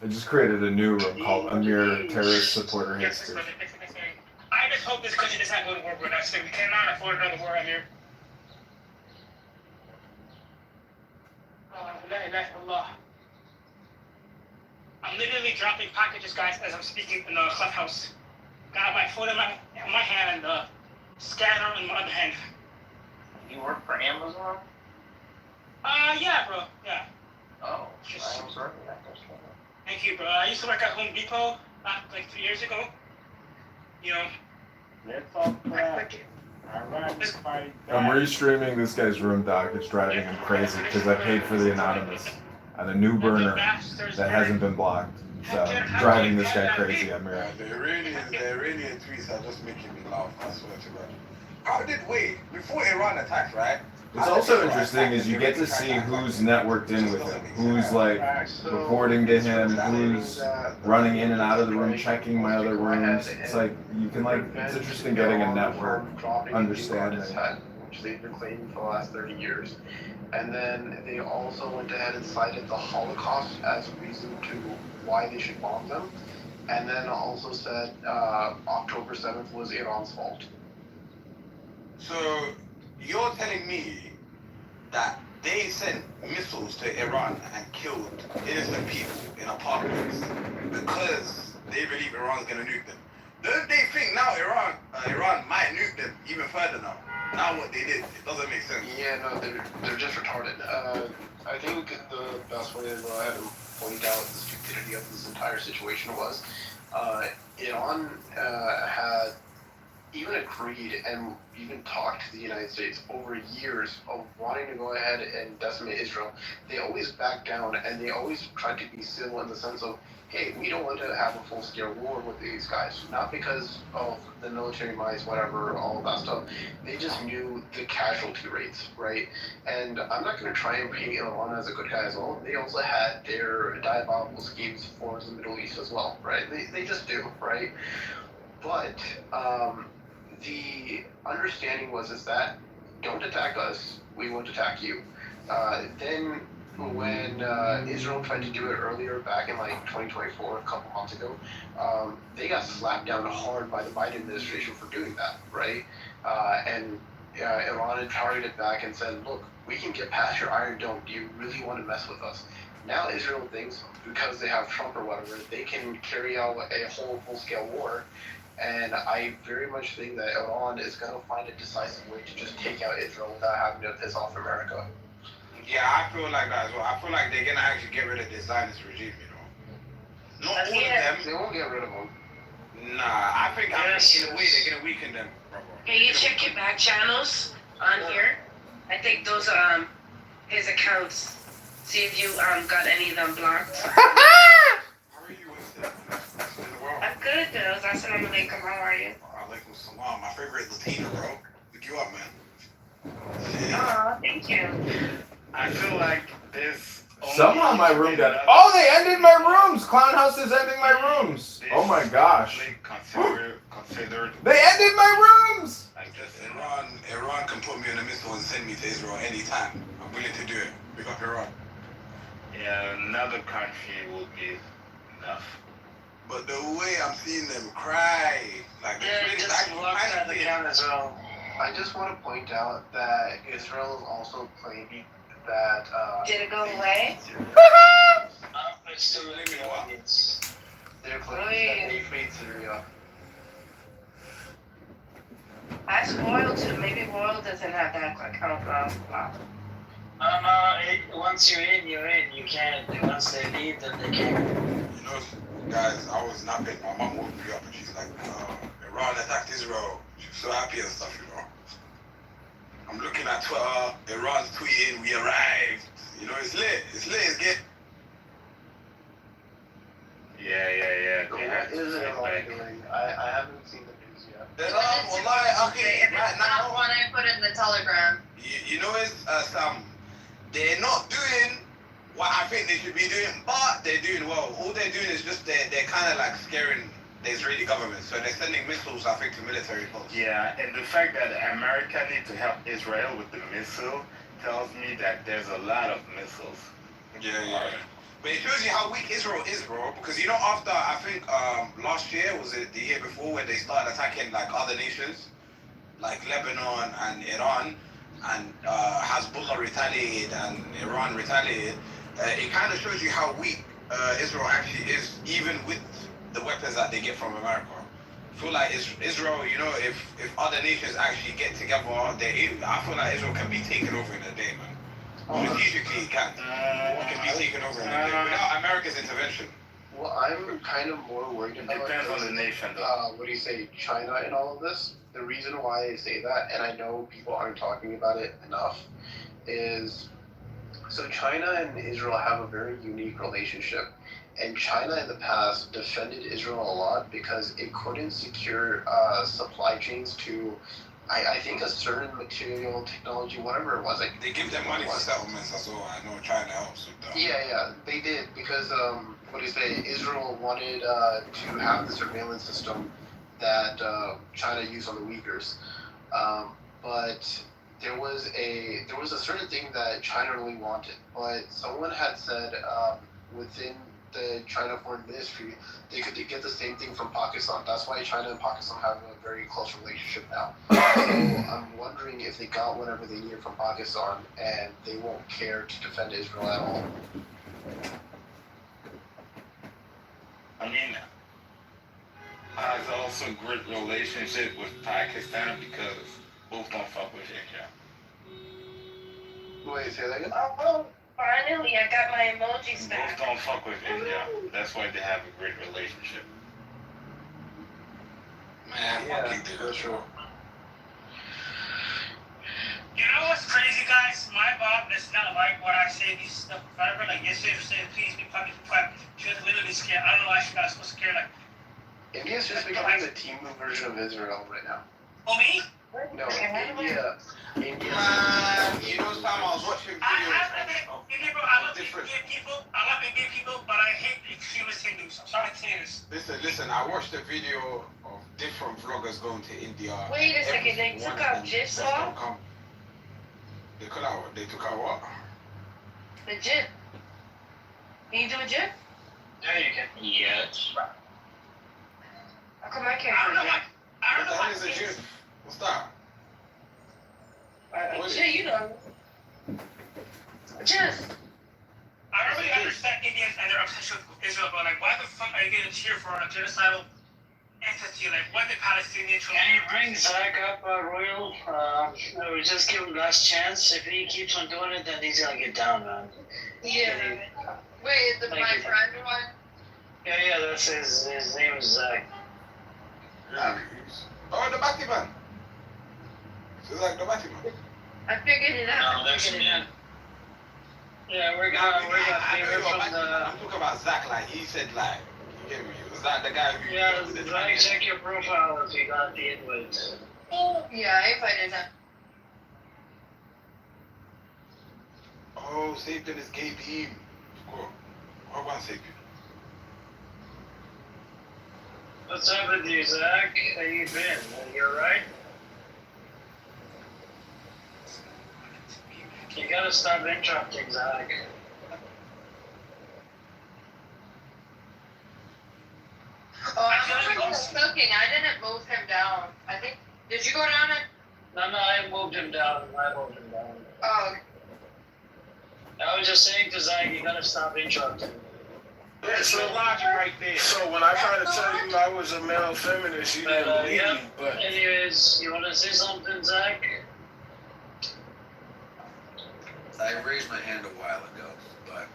I just created a new room called Amir Terrorist Supporter History. I just hope this country does not go to war with us. We cannot afford another war out here. I'm literally dropping packages, guys, as I'm speaking in the clubhouse. Got my phone in my hand and scanner in my other hand. You work for Amazon? Yeah, bro. Yeah. Oh, I was working at this one. Thank you, bro. I used to work at Home Depot like 3 years ago. You know. Let's all crap. I'm restreaming this guy's room, Doc. It's driving him crazy because I paid for the anonymous and a new burner that hasn't been blocked. So driving this guy crazy, Amir. The Iranian tweets are just making me laugh. I swear to God. Before Iran attacked, right? What's also interesting is you get to see who's networked in with him, who's like reporting to him, who's running in and out of the room, checking my other rooms. It's like you can like it's interesting getting a network understanding. Which they've been claiming for the last 30 years. And then they also went ahead and cited the Holocaust as a reason to why they should bomb them. And then also said October 7th was Iran's fault. So you're telling me that they sent missiles to Iran and killed innocent people in apartments because they believe Iran's gonna nuke them. Don't they think now Iran might nuke them even further now? Now what they did, it doesn't make sense. Yeah, no, they're just retarded. I think the best way to go ahead and point out the stupidity of this entire situation was Iran had even agreed and even talked to the United States over years of wanting to go ahead and decimate Israel. They always backed down and they always tried to be civil in the sense of, hey, we don't want to have a full-scale war with these guys. Not because of the military might, whatever, all of that stuff. They just knew the casualty rates, right? And I'm not going to try and paint Iran as a good guy as well. They also had their diabolical schemes for the Middle East as well, right? They just do, right? But the understanding is that don't attack us, we won't attack you. Then when Israel tried to do it earlier, back in like 2024, a couple months ago, they got slapped down hard by the Biden administration for doing that, right? And Iran had targeted back and said, look, we can get past your Iron Dome. Do you really want to mess with us? Now Israel thinks because they have Trump or whatever, they can carry out a whole full-scale war. And I very much think that Iran is going to find a decisive way to just take out Israel without having to piss off America. Yeah, I feel like that as well. I feel like they're gonna actually get rid of this Zionist regime, you know. Not all of them. They won't get rid of them. Nah, I think in a way they're gonna weaken them, bro. Can you check your back channels on here? I think those his accounts. See if you got any of them blocked. How are you with them? I'm good, Bills. Assalamu alaikum. How are you? Alaikum salam. My favorite Latina, bro. Look you up, man. Oh, thank you. I feel like this. Somehow my room got. Oh, they ended my rooms. Clown House is ending my rooms. Oh my gosh. Considered. They ended my rooms. Like this. Iran can put me in a missile and send me to Israel anytime. I'm willing to do it. Pick up Iran. Yeah, another country would be enough. But the way I'm seeing them cry, like just look at the camera as well. I just want to point out that Israel is also claiming that. Did it go away? It's still in the audience. They're claiming that they freed Syria. Ask Royal too. Maybe Royal doesn't have that account blocked. Once you're in, you're in. You can't. Once they leave, then they can't. You know, guys, I was napping. My mom woke me up and she's like, Iran attacked Israel. She was so happy and stuff, you know. I'm looking at Twitter. Iran's tweeting, we arrived. You know, it's lit. It's lit. It's good. Yeah. What is Iran doing? I haven't seen the news yet. Iran, wallahi, okay, right now. One I put in the Telegram. You know, it's Sam. They're not doing what I think they should be doing, but they're doing well. All they're doing is just they're kind of like scaring the Israeli government. So they're sending missiles, I think, to military posts. Yeah, and the fact that America needs to help Israel with the missile tells me that there's a lot of missiles. Yeah. But it shows you how weak Israel is, bro. Because you know, after I think last year, was it the year before, when they started attacking like other nations, like Lebanon and Iran, and Hezbollah retaliated and Iran retaliated. It kind of shows you how weak Israel actually is, even with the weapons that they get from America. I feel like Israel, you know, if other nations actually get together, I feel like Israel can be taken over in a day, man. Strategically, it can be taken over in a day without America's intervention. Well, I'm kind of more worried about. Depends on the nation, though. What do you say, China and all of this? The reason why I say that, and I know people aren't talking about it enough, is so China and Israel have a very unique relationship. And China in the past defended Israel a lot because it couldn't secure supply chains to, I think, a certain material, technology, whatever it was. They give them money for settlements, that's all. I know China helps with that. Yeah, they did because, what do you say, Israel wanted to have the surveillance system that China used on the Uyghurs. But there was a certain thing that China really wanted, but someone had said within the China Foreign Ministry they could get the same thing from Pakistan. That's why China and Pakistan have a very close relationship now. So I'm wondering if they got whatever they needed from Pakistan and they won't care to defend Israel at all. I mean, has also great relationship with Pakistan because both don't fuck with India. Wait, say that again? Oh, finally, I got my emojis Both back. don't fuck with India. That's why they have a great relationship. Man, fucking for sure. You know what's crazy, guys? My mom is not like what I say these stuff forever. Like yesterday, she said, "Please be public quiet." She was literally scared. I don't know why she got so scared. Like, India's just becoming the Timu version of Israel right now. oh me? No, India. Man, you know, Sam, I was watching videos of I love different. Indian people. I love Indian people, but I hate extremist Hindus. I'm sorry to say this. Listen, I watched a video of different vloggers going to India. Wait a second, they One took of out them GIFs said, off? "Don't come." They took out what? The GIF. Can you do a GIF? Yeah, you can. Yes. How come I can't I do don't know a why. GIF? I What don't know the why. hell is a GIF? What's that? What is Shit, you know. GIF. I don't really understand Indians and their obsession with Israel, but like, why the fuck are you gonna cheer for a genocidal entity? Like, what the Palestinian children? Can you bring Zach up, Royal? We just give him last chance. If he keeps on doing it, then he's gonna get down, man. Yeah. Wait, the Thank my you. friend one? Yeah, that's his name is Zach. Oh, the Batman. It's like the Batman. I figured it out. No, that's I figured it me. out. Yeah, we're gonna I favorite know you're from the. I'm talking about Zach, like, he said, like, you get me? Was that the guy who... Yeah, the Zach, check your profile if you got the invite. Yeah, I invited him. Oh, Satan is gay beam. Cool. What about Satan? What's up with you, Zach? How you been? You alright? You gotta stop interrupting, Zach. Oh, I'm smoking. I didn't move him down. I think. Did you go down it? No, I moved him down. Oh, I was just saying to Zach, you gotta stop interrupting. Yeah, so logic right there. So when I tried to tell you I was a male feminist, you didn't believe yeah. me. But Anyways, you wanna say something, Zach? I raised my hand a while ago, but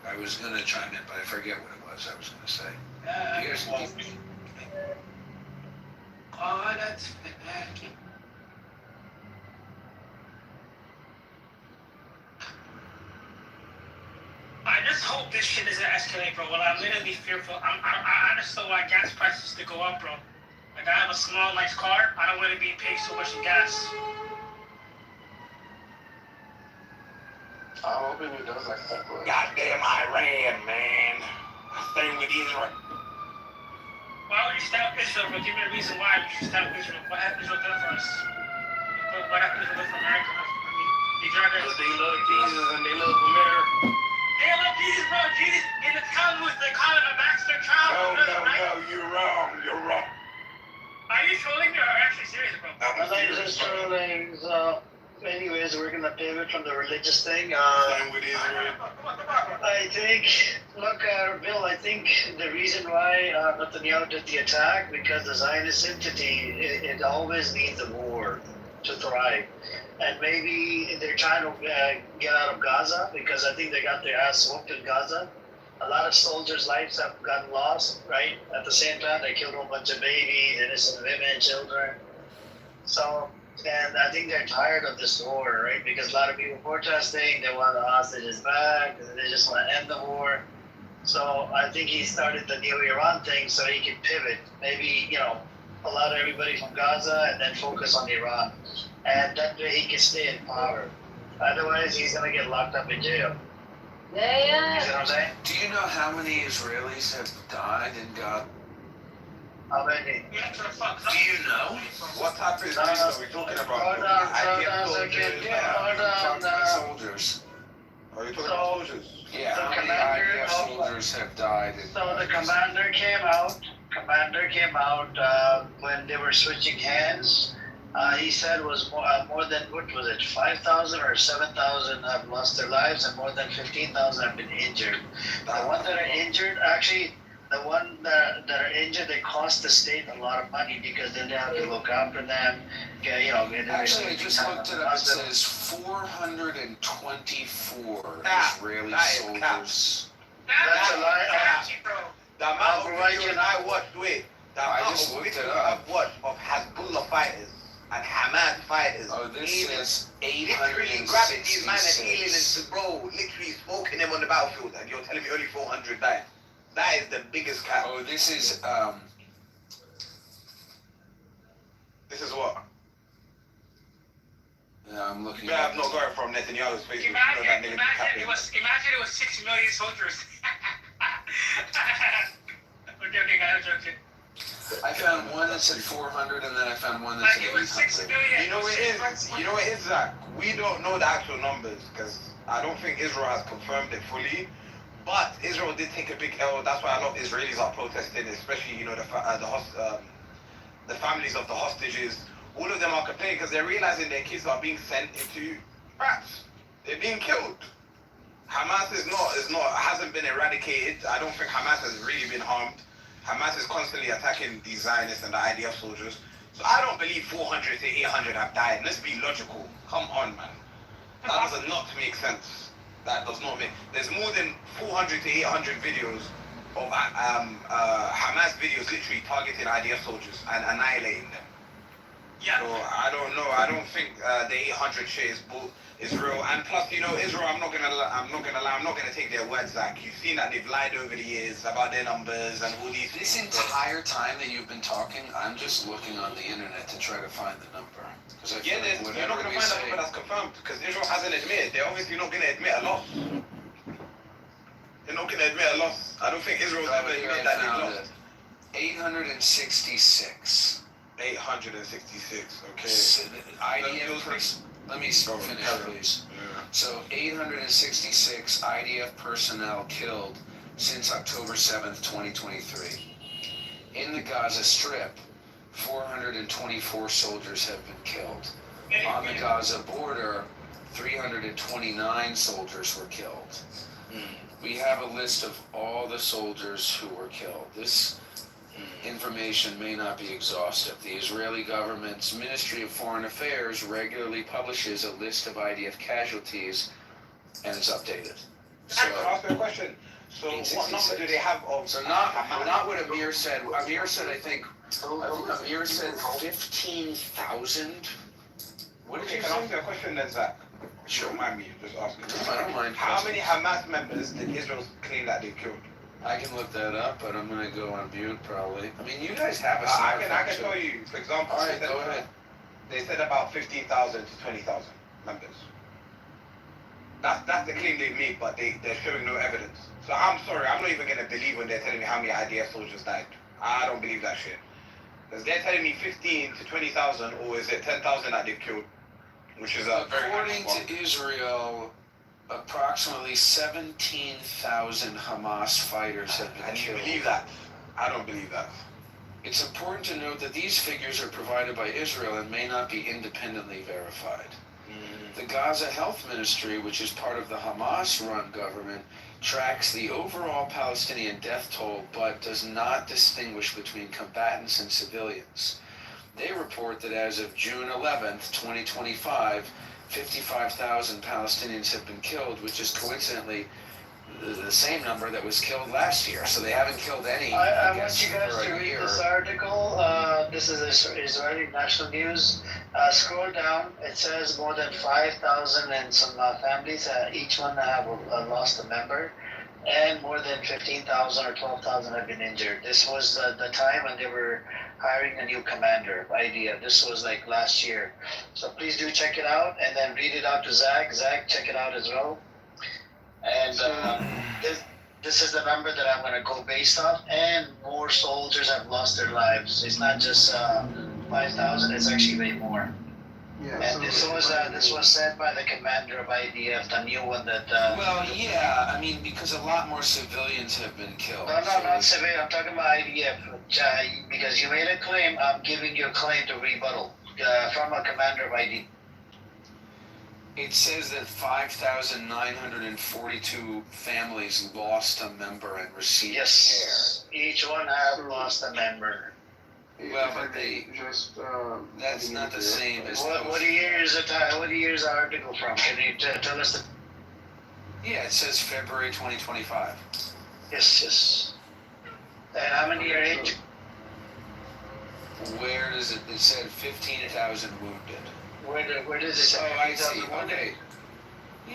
I was gonna chime in, but I forget what it was I was gonna say. You guys can keep me. Oh, that's bad. I just hope this shit doesn't escalate, bro. Well, I'm literally fearful. I understand why gas prices to go up, bro. Like, I have a small, nice car. I don't want to be paying so much in gas. I'm hoping he does like that. goddamn Iran, man. Stay with Israel. Why would you stop Israel, bro? Give me a reason why you should stop Israel. What happened Israel done for us? What happened Israel done for America? I mean, they tried to... They love Jesus and they love America. They love Jesus, bro. Jesus in the Talmud, they call it a master child. No, you're wrong. You're wrong. Are you trolling me or are you actually serious, bro? I'm not just trolling, so anyways, we're gonna pivot from the religious thing. Same with Israel. I think, look, Bill, I think the reason why Netanyahu did the attack, because the Zionist entity, it always needs a war to thrive. And maybe they're trying to get out of Gaza, because I think they got their ass whooped in Gaza. A lot of soldiers' lives have gotten lost, right? At the same time, they killed a whole bunch of babies, innocent women, children. So, and I think they're tired of this war, right? Because a lot of people protesting, they want the hostages back, they just want to end the war. So I think he started the new Iran thing so he could pivot. Maybe, allow everybody from Gaza and then focus on Iran. And that way he can stay in power. Otherwise, he's going to get locked up in jail. Yeah. You see what I'm saying? Do you know how many Israelis have died in God? How many? Do you know? What type of Israel are we talking about? Hold on, soldiers. Yeah, hold on. Soldiers. Are you talking about soldiers? Yeah, The how many commander IDF of- soldiers have died in So the commander came out. When they were switching hands. He said was more than, what was it, 5,000 or 7,000 have lost their lives and more than 15,000 have been injured. The ones that are injured, actually, the one that are injured, they cost the state a lot of money because then they have to look after them. Actually, I just looked it up. It says 424 Israeli soldiers. That's a lie. The amount of videos I watched, The amount of victims you have what? Of Hezbollah fighters and Hamas fighters. Oh, this says literally grabbing these men and 866. healing them, bro. Literally smoking them on the battlefield, and you're telling me only 400 died. That is the biggest cap. Oh, this is This is what? Yeah, I'm looking. You better not go from Netanyahu's Facebook. Imagine it was 6 million soldiers. Okay, guys, joking. I found one that said 400, and then I found one that said Like it was 6 800. million. You know what it is? You know what it is, Zach? We don't know the actual numbers because I don't think Israel has confirmed it fully. But Israel did take a big L. That's why a lot of Israelis are protesting, especially the families of the hostages. All of them are complaining because they're realizing their kids are being sent into rats. They're being killed. Hamas hasn't been eradicated. I don't think Hamas has really been harmed. Hamas is constantly attacking the Zionists and the IDF soldiers. So I don't believe 400 to 800 have died. Let's be logical. Come on, man. That does not make sense. That does not make... There's more than 400 to 800 videos of Hamas videos literally targeting IDF soldiers and annihilating them. Yeah. So I don't know. I don't think the 800 shit is real. And plus, Israel. I'm not gonna lie. I'm not gonna take their words back. You've seen that they've lied over the years about their numbers and all these. This entire time that you've been talking, I'm just looking on the internet to try to find the number. You're not gonna find a number that's confirmed because Israel hasn't admitted. They're obviously not gonna admit a loss. They're not gonna admit a loss. I don't think Israel's ever admitted that they've lost. 866. 866. Okay. IDF. Let me finish, please. Yeah. So 866 IDF personnel killed since October 7th, 2023. In the Gaza Strip, 424 soldiers have been killed. On the Gaza border, 329 soldiers were killed. We have a list of all the soldiers who were killed. This information may not be exhaustive. The Israeli government's Ministry of Foreign Affairs regularly publishes a list of IDF casualties, and it's updated. So, I'll ask you a question. So what number do they have of... So not what Amir said. Amir said, Amir said 15,000. What did you Can I say? ask you a question then, Zach? Sure. Don't mind me, just asking. I don't mind. How many Hamas members did Israel claim that they killed? I can look that up, but I'm gonna go on mute probably. I mean, you guys have a I can tell you, for example, All right, go ahead. They said about 15,000 to 20,000 members. That's the claim they made, but they're showing no evidence. So I'm sorry, I'm not even gonna believe when they're telling me how many IDF soldiers died. I don't believe that shit. Because they're telling me 15 to 20,000, or is it 10,000 that they've killed? Which is a very According to Israel, approximately 17,000 Hamas fighters have been And you killed. believe that? I don't believe that. It's important to note that these figures are provided by Israel and may not be independently verified. The Gaza Health Ministry, which is part of the Hamas-run government, tracks the overall Palestinian death toll but does not distinguish between combatants and civilians. They report that as of June 11th, 2025, 55,000 Palestinians have been killed, which is coincidentally the same number that was killed last year. So they haven't killed any, I guess, want you guys for to a read year. this article. This is Israeli national news. Scroll down. It says more than 5,000 and some families. Each one have lost a member, and more than 15,000 or 12,000 have been injured. This was the time when they were hiring a new commander. IDF. This was like last year. So please do check it out and then read it out to Zach. Zach, check it out as well. And this is the number that I'm going to go based on. And more soldiers have lost their lives. It's not just 5,000. It's actually way more. Yeah, And this was said by the commander of IDF, the new one that. Well, yeah, I mean, because a lot more civilians have been killed. No, not civilian. I'm talking about IDF. Because you made a claim, I'm giving you a claim to rebuttal from a commander of IDF. It says that 5,942 families lost a member and received Yes, each one have lost a member. care. Well, but that's not the same as What year is it? What year is the article from? Can you tell us? Yeah, it says February 2025. Yes. And how many are injured? Where does it? It said 15,000 wounded. Where does it say? Oh, I see. 15,000 wounded? Okay.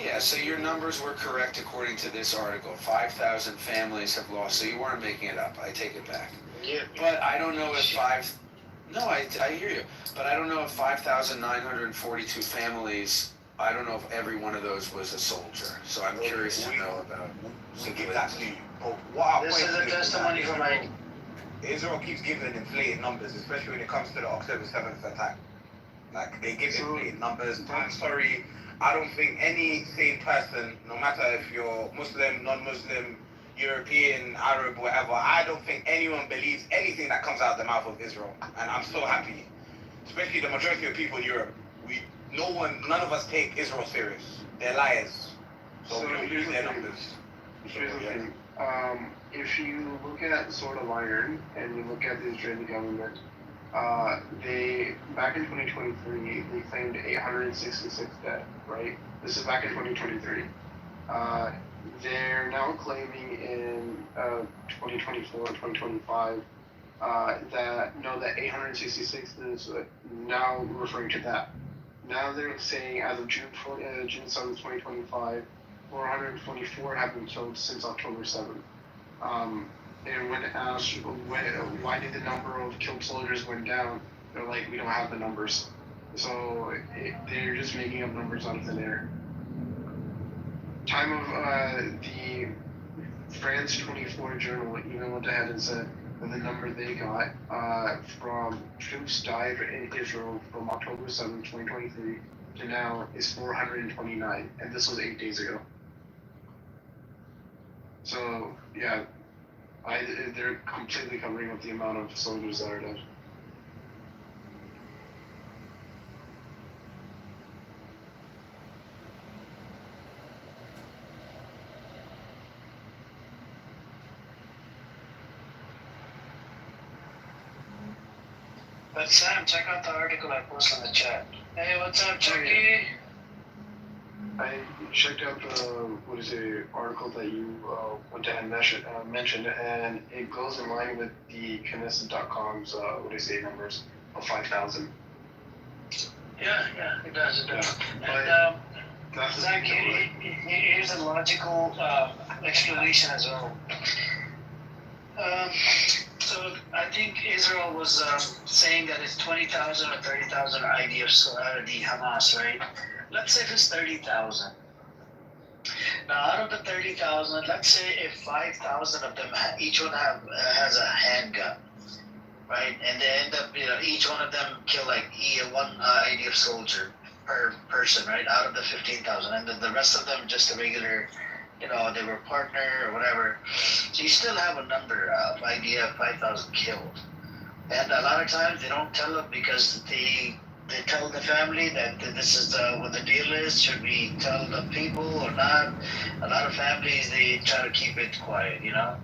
Yeah, so your numbers were correct according to this article. 5,000 families have lost. So you weren't making it up. I take it back. Yeah. But I don't know if No, I hear you. But I don't know if 5,942 families. I don't know if every one of those was a soldier. So I'm curious to know about. We give that to you. But what This is a testimony from my. Israel keeps giving inflated numbers, especially when it comes to the October 7th attack. Like, they give inflated numbers. I'm sorry, I don't think any sane person, no matter if you're Muslim, non-Muslim, European, Arab, whatever, I don't think anyone believes anything that comes out of the mouth of Israel. And I'm so happy. Especially the majority of people in Europe. None of us take Israel serious. They're liars. So we don't use their numbers. Here's the thing. If you look at Sword of Iron and you look at the Israeli government, they back in 2023 they claimed 866 dead. Right. This is back in 2023. They're now claiming in 2024, 2025 that 866 is now referring to that. Now they're saying as of June 7th, 2025. 424 have been killed since October 7th. And when asked why did the number of killed soldiers went down, they're like, we don't have the numbers. So they're just making up numbers out of thin air. Time of the France 24 journal even went ahead and said that the number they got from troops died in Israel from October 7th, 2023 to now is 429, and this was 8 days ago. So yeah, they're completely covering up the amount of soldiers that are dead. But Sam, check out the article I posted in the chat. Hey, what's up, Chucky? I checked out the article that you went ahead and mentioned, and it goes in line with the Knesset.com's numbers of 5,000. Yeah, it does. But And Zach, here's a logical explanation as well. So I think Israel was saying that it's 20,000 or 30,000 IDF, the Hamas, right? Let's say if it's 30,000. Now, out of the 30,000, let's say if 5,000 of them, each one has a handgun, right? And they end up, each one of them kill like one IDF soldier per person, right? Out of the 15,000, and then the rest of them just a regular, they were partner or whatever. So you still have a number of IDF 5,000 killed, and a lot of times they don't tell them because they tell the family that this is what the deal is. Should we tell the people or not? A lot of families, they try to keep it quiet, You know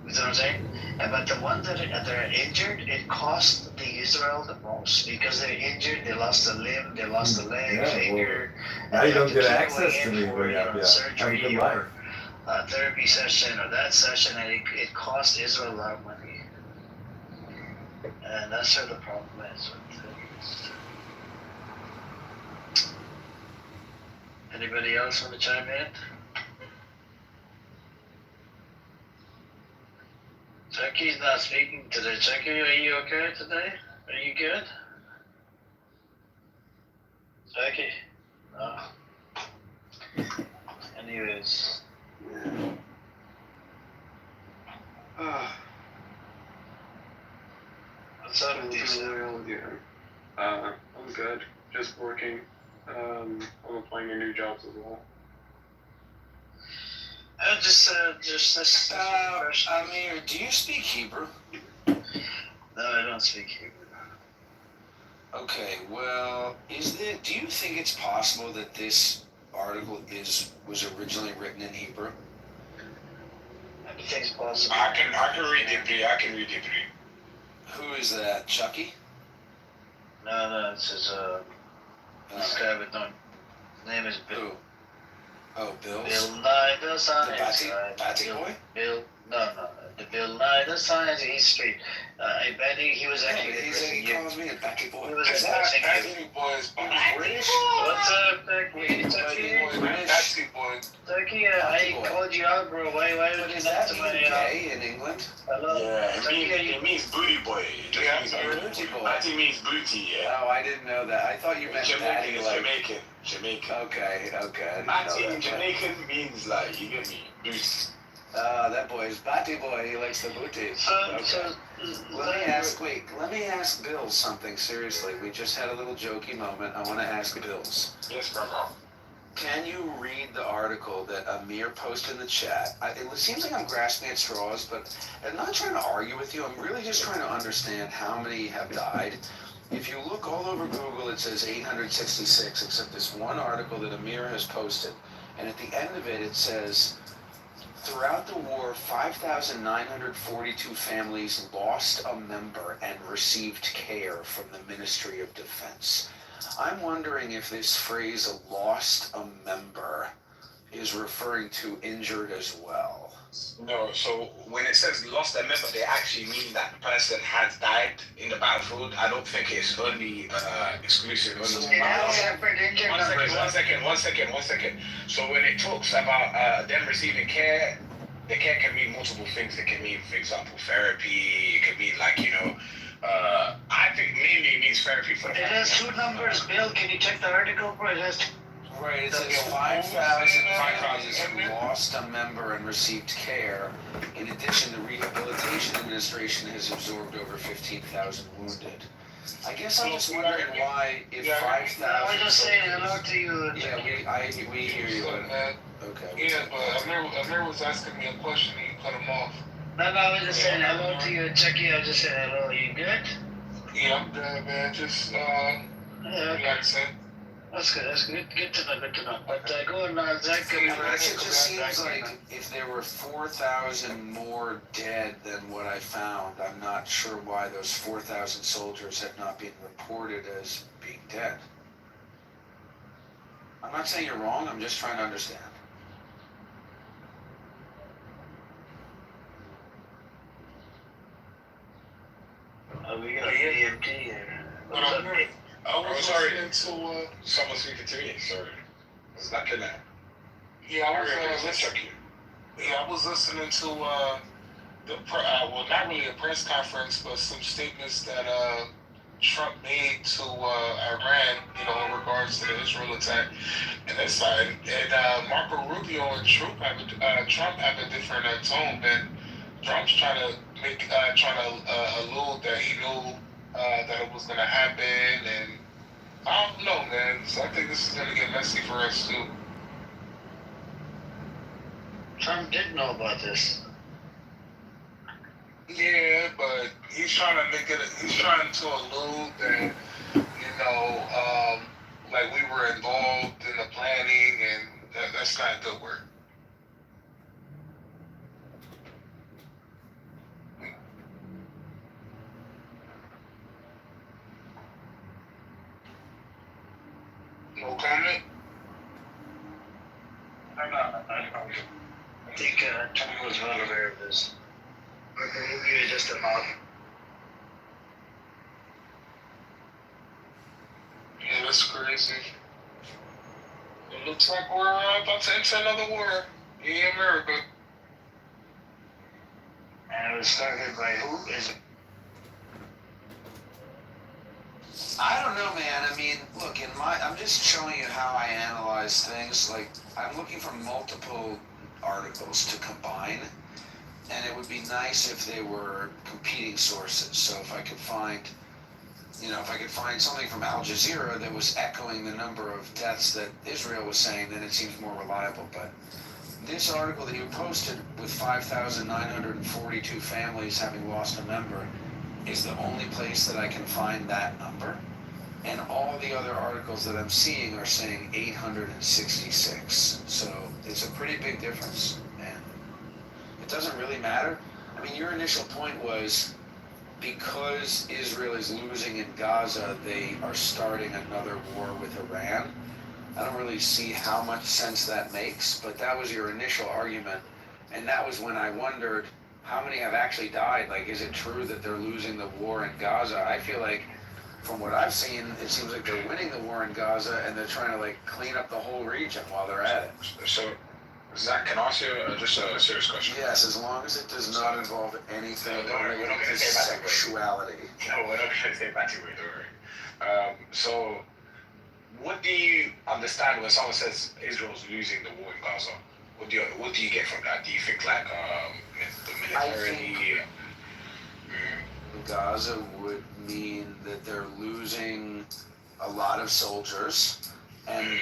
what I'm saying? But the ones that are injured, it costs the Israel the most because they're injured. They lost a limb, they lost a leg, finger. Now you don't get access to me, but have a good life. A therapy session or that session, and it costs Israel a lot of money. And that's where the problem is with it. Anybody else want to chime in? Chucky's not speaking today. Chucky, are you okay today? Are you good? Chucky? No. Anyways. What's up with you? I'm good. Just working. I'm applying in new jobs as well. Just this. Amir, do you speak Hebrew? No, I don't speak Hebrew. Okay, well, do you think it's possible that this article was originally written in Hebrew? Anything's possible. I can read Hebrew. Who is that, Chucky? No, this is this guy with no. His name is Bill. Who? Oh, Bill. Bill's on the his side. Batty boy? Bill. No. Bill Nye, that's fine. He's straight. I bet he was actually. He calls me a Becky boy. He was It's not advancing. Becky Boy, it's British? What's up, Becky? Becky Boy. Turkey, I called you out, bro. Why would you not to my gay in England? hello? Yeah, Turkey, it means booty boy. Booty boy. Batty means booty, yeah. Oh, I didn't know that. I thought you meant daddy, Jamaican, like... Jamaican. Okay. I didn't Batty know in that. Jamaican means like, you get me, booty. That boy is Batty boy. He likes the booty. Let me ask Bill something seriously. We just had a little jokey moment. I want to ask Bills. Yes, brother. Can you read the article that Amir posted in the chat? It seems like I'm grasping at straws, but I'm not trying to argue with you. I'm really just trying to understand how many have died. If you look all over Google, it says 866, except this one article that Amir has posted. And at the end of it, it says, throughout the war, 5,942 families lost a member and received care from the Ministry of Defense. I'm wondering if this phrase, lost a member, is referring to injured as well. No, so when it says lost a member, they actually mean that the person has died in the battlefield. I don't think it's only exclusive. It has separate injured numbers. One second. So when it talks about them receiving care, the care can mean multiple things. It can mean, for example, therapy. It can mean I think mainly it means therapy for the It has two numbers, Bill. Can you check the article, bro? It has Right, it says 5,000 who lost a member and received care. In addition, the Rehabilitation Administration has absorbed over 15,000 wounded. I guess I'm just wondering why, if 5,000... I was just saying hello to you. Yeah, we hear you. Okay. Yeah, but Amir was asking me a question and you cut him off. No, I was just saying hello to you, Chucky. I was just saying hello. You good? Yeah, I'm good, man. Just relaxing. That's good. Good to know. But go on, Zach. It just seems like if there were 4,000 more dead than what I found, I'm not sure why those 4,000 soldiers have not been reported as being dead. I'm not saying you're wrong, I'm just trying to understand. We got EMT here. I'm sorry. Someone speaking to me. Sorry. It's not connected. Yeah, I was listening to well, not really a press conference, but some statements that Trump made to Iran, in regards to the Israel attack and that side. And Marco Rubio and Trump have a different tone, man. Trump's trying to allude that he knew that it was going to happen, and I don't know, man. So I think this is going to get messy for us too. Trump did know about this. Yeah, but he's trying to allude that, like we were involved in the planning, and that's not good work. No comment? I think Trump was well aware of this. Marco Rubio is just a mouth. Yeah, that's crazy. It looks like we're about to enter another war in America. And it was started by who? Is it? I don't know, man. I mean, look, I'm just showing you how I analyze things. Like, I'm looking for multiple articles to combine, and it would be nice if they were competing sources. So if I could find, something from Al Jazeera that was echoing the number of deaths that Israel was saying, then it seems more reliable. But this article that you posted with 5,942 families having lost a member is the only place that I can find that number. And all the other articles that I'm seeing are saying 866. So it's a pretty big difference. And it doesn't really matter. I mean, your initial point was because Israel is losing in Gaza, they are starting another war with Iran. I don't really see how much sense that makes, but that was your initial argument. And that was when I wondered, how many have actually died? Like, is it true that they're losing the war in Gaza? I feel like, from what I've seen, it seems like they're winning the war in Gaza, and they're trying to like clean up the whole region while they're at it. So, Zach, can I ask you just a serious question? Yes, as long as it does not involve anything we're not related gonna to say bad word. sexuality. No, we're not going to say bad word, don't worry. So, what do you understand when someone says Israel's losing the war in Gaza? What do you get from that? Do you think like the military? Gaza would mean that they're losing a lot of soldiers, and